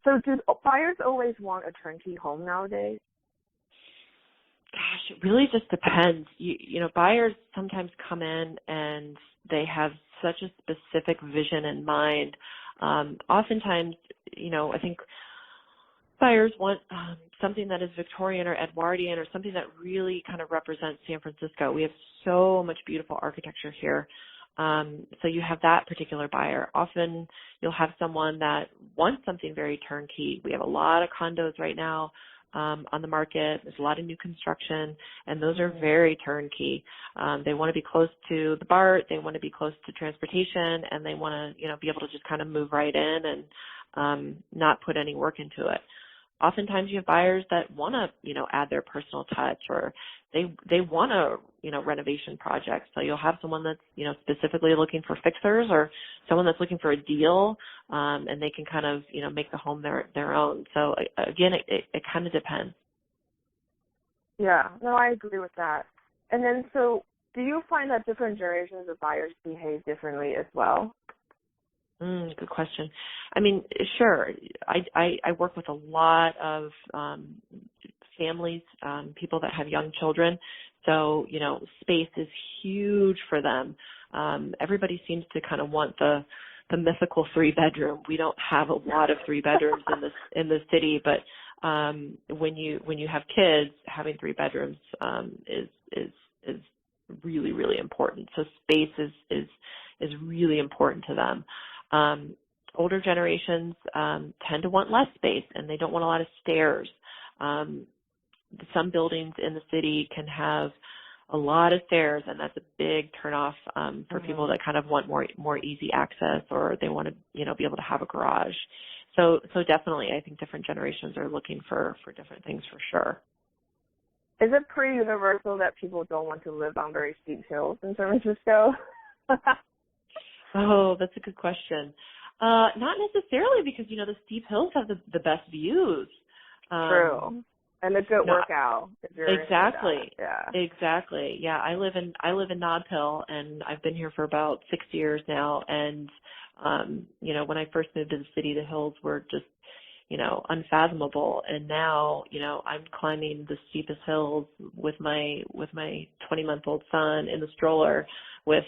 So do buyers always want a turnkey home nowadays? Gosh, it really just depends. Buyers sometimes come in and they have such a specific vision in mind. Oftentimes, I think buyers want something that is Victorian or Edwardian or something that really kind of represents San Francisco. We have so much beautiful architecture here. So you have that particular buyer. Often you'll have someone that wants something very turnkey. We have a lot of condos right now on the market. There's a lot of new construction, and those are very turnkey. They want to be close to the BART. They want to be close to transportation, and they want to, be able to just kind of move right in and not put any work into it. oftentimes you have buyers that want to, add their personal touch, or they want a, renovation project. So you'll have someone that's, specifically looking for fixers, or someone that's looking for a deal, and they can kind of, make the home their own. So again, it kind of depends. Yeah, no, I agree with that. And then, so do you find that different generations of buyers behave differently as well? Good question. I mean, sure. I work with a lot of families, people that have young children. So, space is huge for them. Everybody seems to kind of want the mythical 3-bedroom. We don't have a lot of 3 bedrooms in the city, but when you have kids, having 3 bedrooms is really, really important. So space is really important to them. Older generations tend to want less space, and they don't want a lot of stairs. Some buildings in the city can have a lot of stairs, and that's a big turnoff for people that kind of want more easy access, or they want to be able to have a garage. So definitely, I think different generations are looking for different things for sure. Is it pretty universal that people don't want to live on very steep hills in San Francisco? Oh, that's a good question. Not necessarily, because, the steep hills have the best views. True. And a good workout. Exactly. Yeah. Exactly. Yeah. I live in Nob Hill, and I've been here for about 6 years now. And, when I first moved to the city, the hills were just, unfathomable. And now, I'm climbing the steepest hills with my 20-month-old son in the stroller with,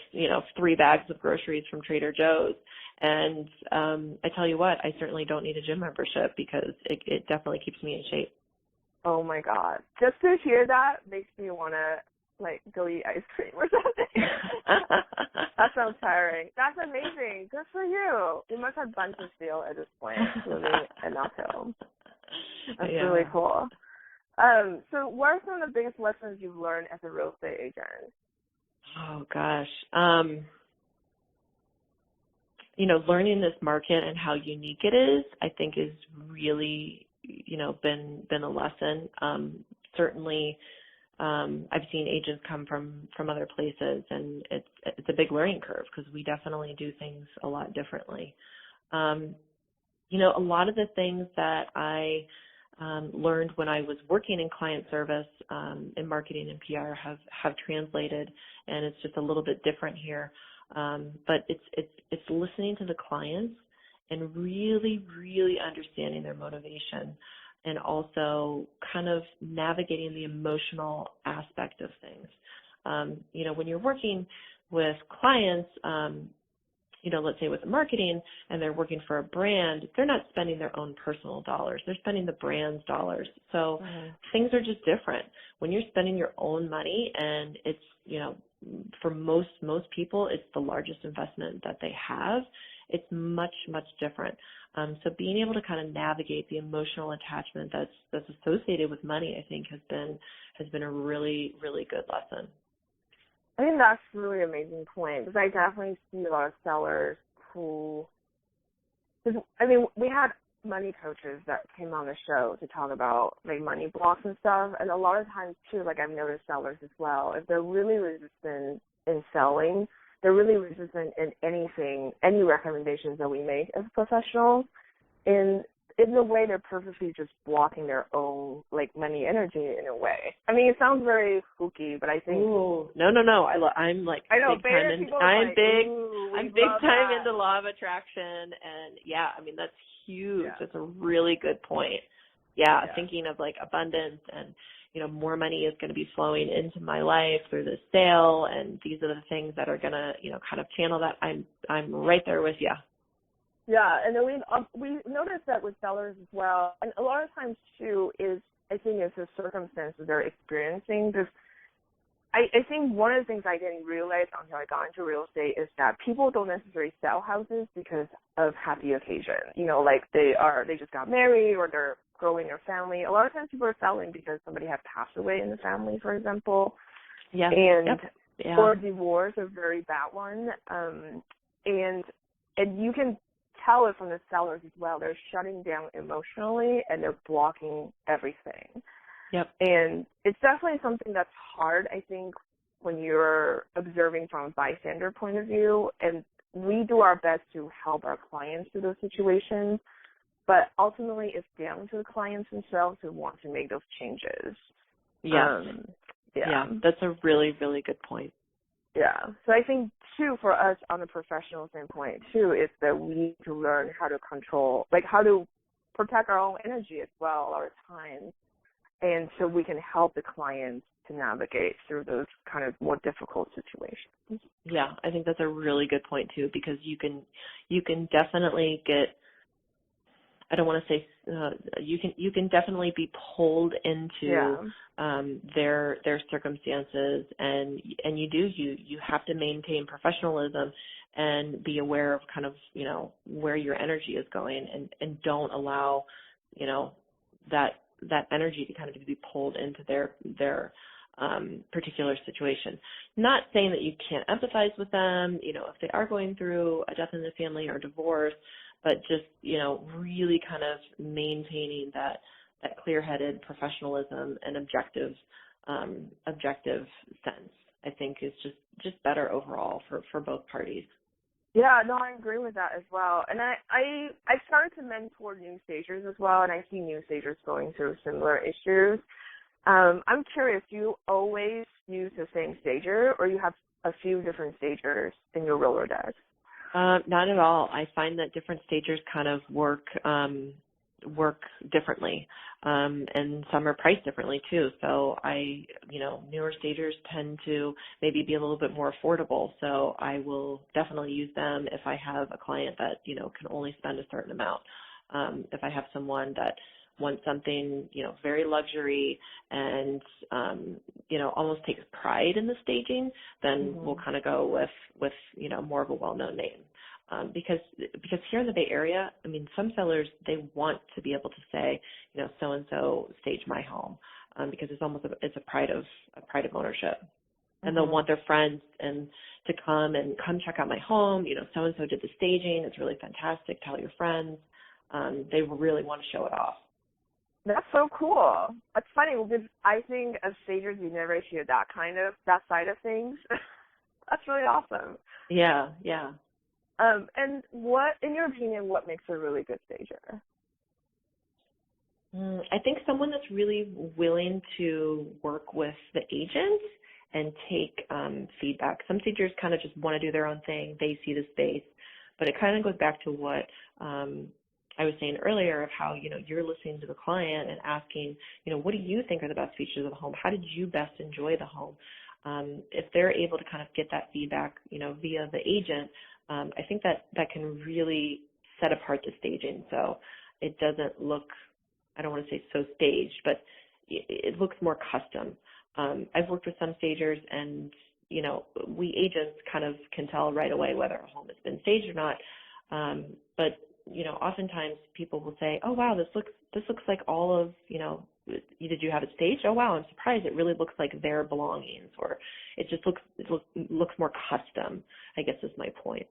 3 bags of groceries from Trader Joe's. And I tell you what, I certainly don't need a gym membership, because it definitely keeps me in shape. Oh my God. Just to hear that makes me want to go eat ice cream or something. That sounds tiring. That's amazing. Good for you. You must have bunch of steel at this point, living in Nob Hill. That's really cool. So what are some of the biggest lessons you've learned as a real estate agent? Oh gosh. Learning this market and how unique it is, I think, is really, been a lesson. Certainly, I've seen agents come from other places, and it's a big learning curve, because we definitely do things a lot differently. A lot of the things that I learned when I was working in client service, in marketing and PR have translated, and it's just a little bit different here. But it's listening to the clients and really, really understanding their motivation, and also kind of navigating the emotional aspect of things. When you're working with clients, let's say with marketing, and they're working for a brand, they're not spending their own personal dollars. They're spending the brand's dollars. So things are just different. When you're spending your own money, and it's, for most people, it's the largest investment that they have, it's much, much different. So being able to kind of navigate the emotional attachment that's associated with money, I think has been a really, really good lesson. I think that's a really amazing point, because I definitely see a lot of sellers who, we had money coaches that came on the show to talk about money blocks and stuff, and a lot of times too, I've noticed sellers as well, if they're really resistant in selling, they're really resistant in any recommendations that we make as professionals, and in a way they're purposely just blocking their own money energy in a way. It sounds very spooky, but I think no. I'm big time into law of attraction, and that's huge. That's a really good point. Thinking of abundance, and more money is going to be flowing into my life through this sale, and these are the things that are going to kind of channel that. I'm right there with you. Yeah, and then we noticed that with sellers as well, and a lot of times too I think it's the circumstances they're experiencing. Because I think one of the things I didn't realize until I got into real estate is that people don't necessarily sell houses because of happy occasion. They just got married, or they're growing their family. A lot of times people are selling because somebody had passed away in the family, for example. Yeah. Or divorce, a very bad one. And you can tell it from the sellers as well. They're shutting down emotionally and they're blocking everything. Yep. And it's definitely something that's hard, I think, when you're observing from a bystander point of view. And we do our best to help our clients through those situations. But ultimately, it's down to the clients themselves who want to make those changes. Yeah. That's a really, really good point. Yeah. So I think, too, for us on a professional standpoint, too, is that we need to learn how to control, like how to protect our own energy as well, our time, and so we can help the clients to navigate through those kind of more difficult situations. Yeah, I think that's a really good point, too, because you can definitely get, I don't want to say you can definitely be pulled into their circumstances, and you have to maintain professionalism and be aware of kind of where your energy is going, and don't allow that energy to kind of be pulled into their particular situation. Not saying that you can't empathize with them, if they are going through a death in the family or divorce, but just, really kind of maintaining that clear-headed professionalism and objective sense, I think is just better overall for both parties. Yeah, no, I agree with that as well. And I started to mentor new stagers as well, and I see new stagers going through similar issues. I'm curious, do you always use the same stager, or you have a few different stagers in your Rolodex? Not at all. I find that different stagers kind of work differently, and some are priced differently too. So newer stagers tend to maybe be a little bit more affordable. So I will definitely use them if I have a client that, can only spend a certain amount. If I have someone that wants something, very luxury and, almost takes pride in the staging, then we'll kind of go with, more of a well-known name. Because here in the Bay Area, I mean, some sellers, they want to be able to say, so-and-so staged my home, because it's a pride of ownership. And they'll want their friends and to come check out my home. So-and-so did the staging. It's really fantastic. Tell your friends. They really want to show it off. That's so cool. That's funny because I think as stagers, you never hear that side of things. That's really awesome. Yeah. And what, in your opinion, what makes a really good stager? I think someone that's really willing to work with the agent and take feedback. Some stagers kind of just want to do their own thing. They see the space. But it kind of goes back to what I was saying earlier of how, you're listening to the client and asking, what do you think are the best features of the home? How did you best enjoy the home? If they're able to kind of get that feedback, via the agent, I think that can really set apart the staging. So it doesn't look, I don't want to say so staged, but it looks more custom. I've worked with some stagers and, we agents kind of can tell right away whether a home has been staged or not. But oftentimes people will say, oh, wow, this looks like all of, did you have it staged? Oh, wow, I'm surprised. It really looks like their belongings, or it just looks more custom, I guess is my point.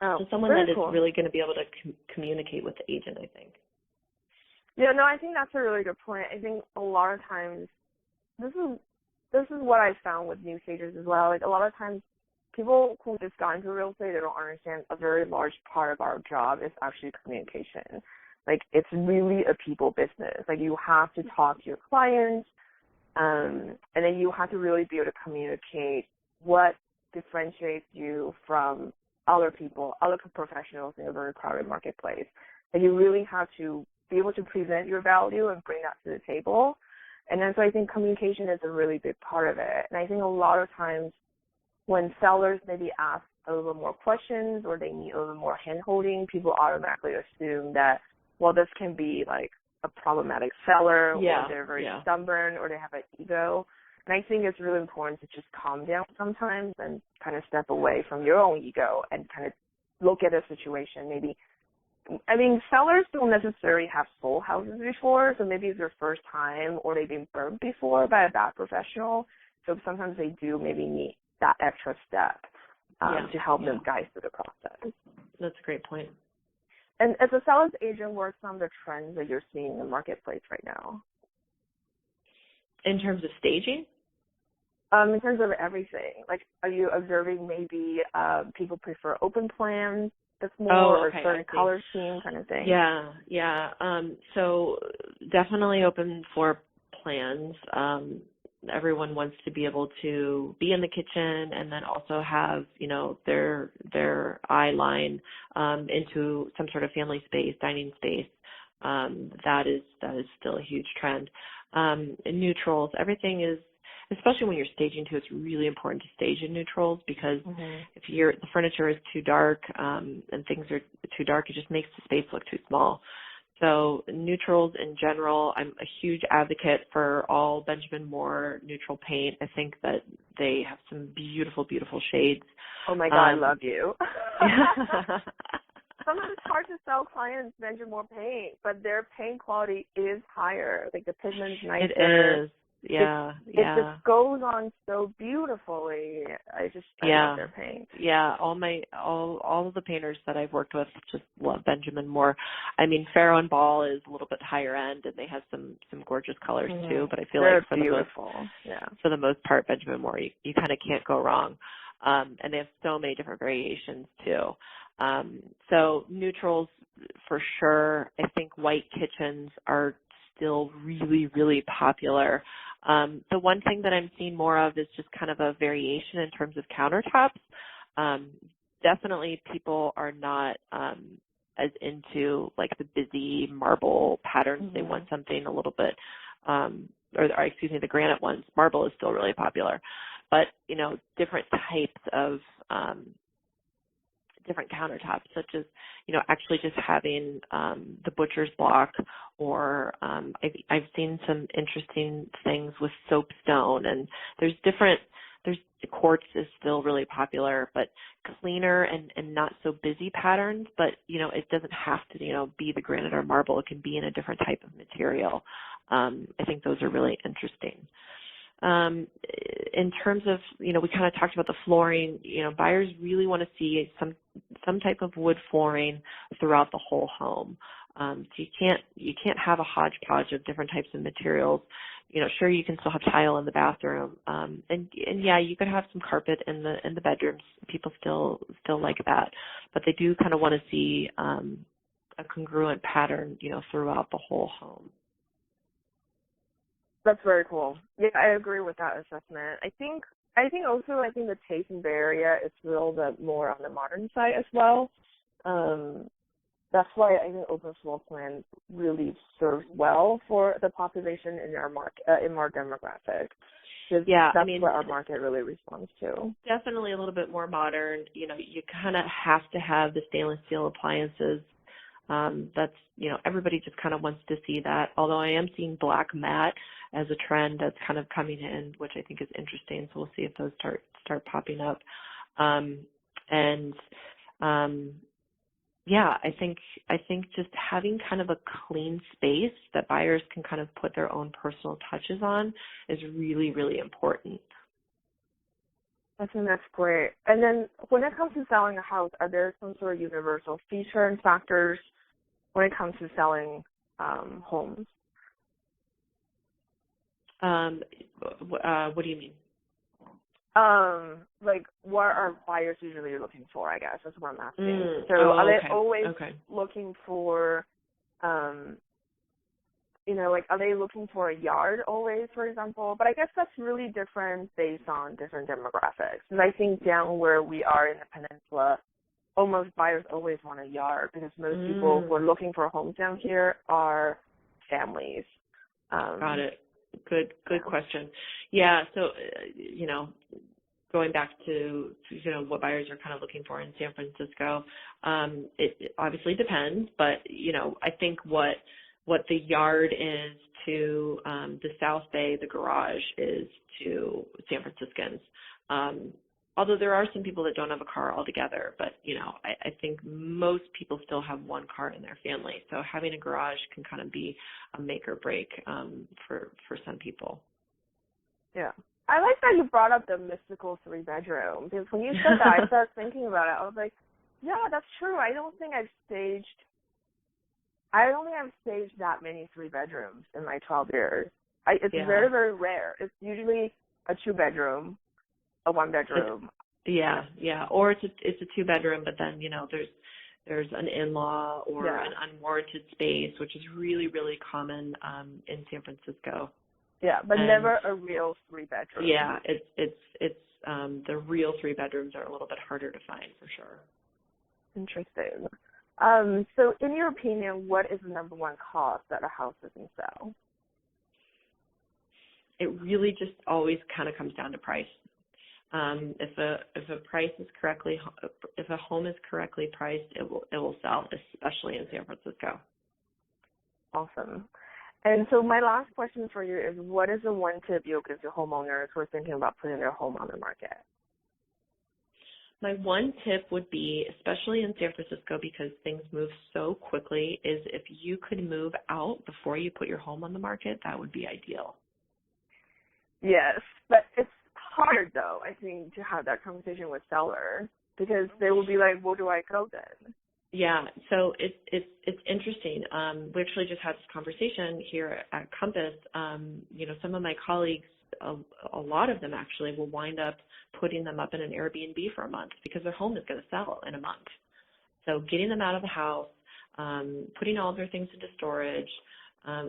Oh, so someone that cool. is really going to be able to communicate with the agent, I think. Yeah, no, I think that's a really good point. I think a lot of times, this is what I found with new stagers as well. Like a lot of times, people who just got into real estate, they don't understand a very large part of our job is actually communication. Like, it's really a people business. Like, you have to talk to your clients, and then you have to really be able to communicate what differentiates you from other people, other professionals in a very crowded marketplace. And you really have to be able to present your value and bring that to the table. And then so I think communication is a really big part of it. And I think a lot of times when sellers maybe ask a little more questions or they need a little more hand-holding, people automatically assume that, well, this can be like a problematic seller, or they're very stubborn, or they have an ego. And I think it's really important to just calm down sometimes and kind of step away from your own ego and kind of look at a situation. Maybe, I mean, sellers don't necessarily have sold houses before, so maybe it's their first time or they've been burned before by a bad professional. So sometimes they do maybe need that extra step to help them guide through the process. That's a great point. And as a sales agent, what are some of the trends that you're seeing in the marketplace right now? In terms of staging? In terms of everything, like, are you observing maybe people prefer open plans that's more or certain color scheme kind of thing? Yeah. So definitely open floor plans. Everyone wants to be able to be in the kitchen and then also have, their eye line into some sort of family space, dining space. That is still a huge trend. In neutrals, everything is, especially when you're staging too, it's really important to stage in neutrals because if the furniture is too dark and things are too dark, it just makes the space look too small. So neutrals in general, I'm a huge advocate for all Benjamin Moore neutral paint. I think that they have some beautiful, beautiful shades. Oh my God, I love you. Sometimes it's hard to sell clients Benjamin Moore paint, but their paint quality is higher. Like the pigment's nicer. It is. Yeah. It just goes on so beautifully. I love their paint. Yeah, all of the painters that I've worked with just love Benjamin Moore. I mean, Farrow and Ball is a little bit higher end, and they have some gorgeous colors too. But I feel they're like for the most part, Benjamin Moore, you kind of can't go wrong. And they have so many different variations too. So neutrals for sure. I think white kitchens are still really, really popular. The one thing that I'm seeing more of is just kind of a variation in terms of countertops. Definitely people are not as into like the busy marble patterns. They want something a little bit, the granite ones. Marble is still really popular. But, different types of different countertops, such as, actually just having the butcher's block, or I've seen some interesting things with soapstone, and there's quartz is still really popular, but cleaner and not so busy patterns, but, it doesn't have to, be the granite or marble. It can be in a different type of material. I think those are really interesting. In terms of, we kind of talked about the flooring, buyers really want to see some type of wood flooring throughout the whole home. So you can't have a hodgepodge of different types of materials. Sure, you can still have tile in the bathroom. And yeah, you could have some carpet in the bedrooms. People still like that, but they do kind of want to see, a congruent pattern, throughout the whole home. That's very cool. Yeah, I agree with that assessment. I think the taste and area is a little bit more on the modern side as well. That's why I think open floor plan really serves well for the population in our market, in our demographic. Yeah, that's what our market really responds to. Definitely a little bit more modern. You kind of have to have the stainless steel appliances. That's, everybody just kind of wants to see that. Although I am seeing black matte as a trend that's kind of coming in, which I think is interesting. So we'll see if those start popping up. I think just having kind of a clean space that buyers can kind of put their own personal touches on is really, really important. I think that's great. And then when it comes to selling a house, are there some sort of universal feature and factors when it comes to selling homes? What do you mean? Like what are buyers usually looking for, I guess, that's what I'm asking. Are they always looking for, are they looking for a yard always, for example? But I guess that's really different based on different demographics. And I think down where we are in the peninsula, almost buyers always want a yard because most people who are looking for homes down here are families. Got it. Good question. Yeah, so, going back to, what buyers are kind of looking for in San Francisco, it obviously depends, but, I think what the yard is to the South Bay, the garage is to San Franciscans. Although there are some people that don't have a car altogether, but, I think most people still have one car in their family. So having a garage can kind of be a make or break for some people. Yeah. I like that you brought up the mystical 3-bedroom, because when you said that, I started thinking about it. I was like, yeah, that's true. I don't think I've staged I only have staged that many 3-bedrooms in my 12 years. It's Yeah. very, very rare. It's usually a 2-bedroom, a 1-bedroom. Yeah. Or it's a 2-bedroom, but then, there's an in-law or an unwarranted space, which is really, really common in San Francisco. Yeah, but never a real 3-bedroom. Yeah, it's the real 3-bedrooms are a little bit harder to find for sure. Interesting. So in your opinion, what is the number one cause that a house doesn't sell? It really just always kind of comes down to price. If a home is correctly priced, it will sell, especially in San Francisco. Awesome. And so my last question for you is, what is the one tip you'll give to homeowners who are thinking about putting their home on the market? My one tip would be, especially in San Francisco because things move so quickly, is if you could move out before you put your home on the market, that would be ideal. Yes, but it's hard, though, I think, to have that conversation with sellers because they will be like, where do I go then? Yeah, so it's interesting. We actually just had this conversation here at Compass. Some of my colleagues, a lot of them actually, will wind up putting them up in an Airbnb for a month because their home is going to sell in a month. So getting them out of the house, putting all of their things into storage,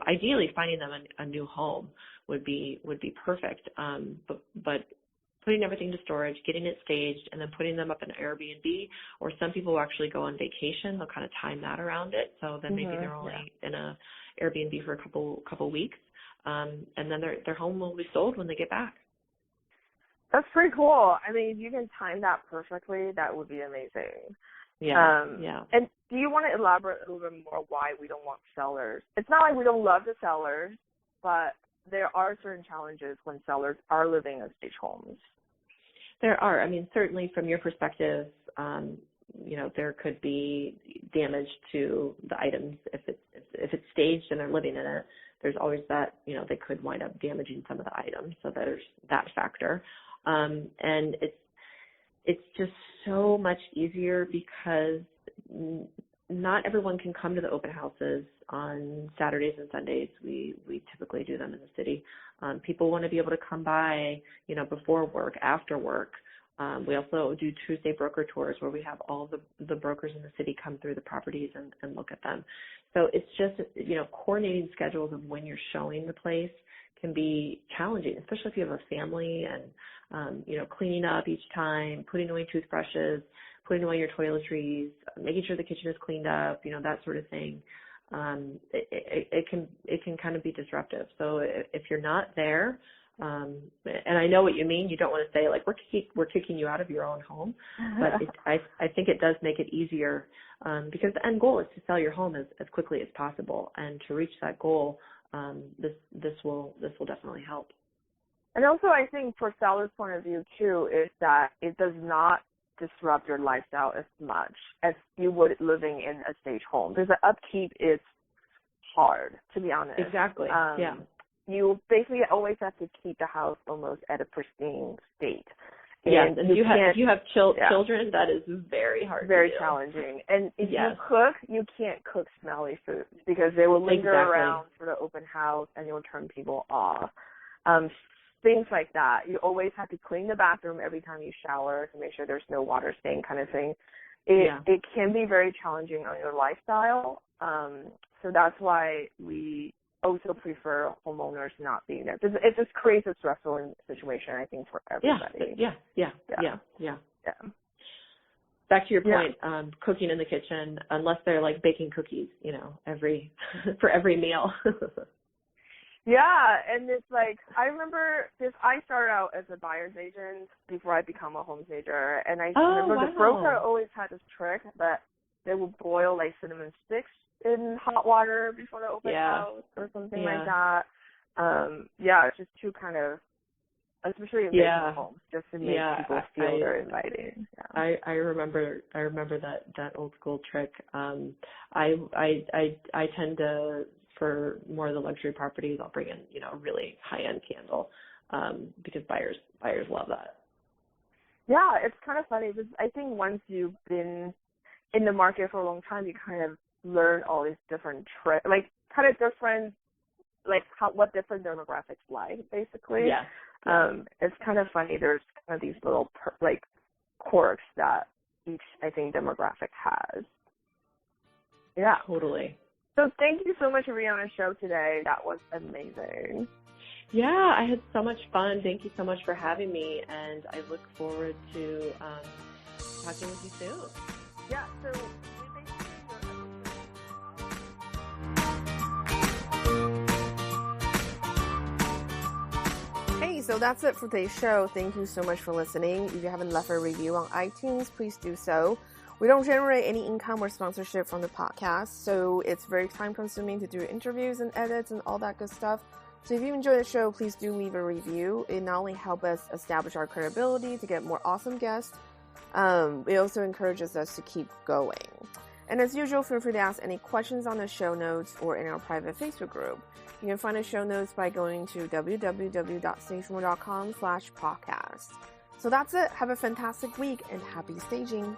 ideally finding them a new home would be perfect. But putting everything to storage, getting it staged, and then putting them up in an Airbnb, or some people will actually go on vacation. They'll kind of time that around it. So then maybe they're only in a Airbnb for a couple weeks, and then their home will be sold when they get back. That's pretty cool. I mean, if you can time that perfectly, that would be amazing. Yeah. And do you want to elaborate a little bit more why we don't want sellers? It's not like we don't love the sellers, but there are certain challenges when sellers are living in stage homes. There are. I mean, certainly from your perspective, there could be damage to the items if it's staged and they're living in it. There's always that, they could wind up damaging some of the items. So there's that factor. And it's just so much easier because not everyone can come to the open houses on Saturdays and Sundays. We typically do them in the city. People want to be able to come by, before work, after work. We also do Tuesday broker tours where we have all the brokers in the city come through the properties and look at them. So it's just, coordinating schedules of when you're showing the place can be challenging, especially if you have a family and, cleaning up each time, putting away toothbrushes, putting away your toiletries, making sure the kitchen is cleaned up, that sort of thing. It can kind of be disruptive. So if you're not there, and I know what you mean, you don't want to say like we're kicking you out of your own home, but I think it does make it easier because the end goal is to sell your home as quickly as possible, and to reach that goal, this will definitely help. And also, I think for sellers' point of view too is that it does not disrupt your lifestyle as much as you would living in a stage home. Because the upkeep is hard, to be honest. Exactly. Yeah. You basically always have to keep the house almost at a pristine state. And if you have children, that is very hard. Very to do. challenging. And if you cook, you can't cook smelly foods because they will linger around for the open house and you'll turn people off. Things like that. You always have to clean the bathroom every time you shower to make sure there's no water stain, kind of thing. It can be very challenging on your lifestyle. So that's why we also prefer homeowners not being there. It just creates a stressful situation, I think, for everybody. Yeah. Back to your point, cooking in the kitchen, unless they're like baking cookies, for every meal. Yeah, and it's like, I remember this, I started out as a buyer's agent before I become a home stager, and I remember the broker always had this trick that they would boil like cinnamon sticks in hot water before the open house or something like that. It's just to kind of, especially in big homes, just to make people feel very inviting. Yeah. I remember that old school trick. I tend to, for more of the luxury properties, I'll bring in, a really high-end candle because buyers love that. Yeah, it's kind of funny because I think once you've been in the market for a long time, you kind of learn all these different tricks, like kind of different, like what different demographics like, basically. Yeah. It's kind of funny. There's kind of these little like quirks that each, I think, demographic has. Yeah. Totally. So thank you so much for being on the show today. That was amazing. Yeah, I had so much fun. Thank you so much for having me, and I look forward to talking with you soon. Yeah, so Hey, so that's it for today's show. Thank you so much for listening. If you haven't left a review on iTunes, please do so. We don't generate any income or sponsorship from the podcast, so it's very time consuming to do interviews and edits and all that good stuff. So if you enjoy the show, please do leave a review. It not only helps us establish our credibility to get more awesome guests, it also encourages us to keep going. And as usual, feel free to ask any questions on the show notes or in our private Facebook group. You can find the show notes by going to www.stagemore.com/podcast. So that's it. Have a fantastic week and happy staging.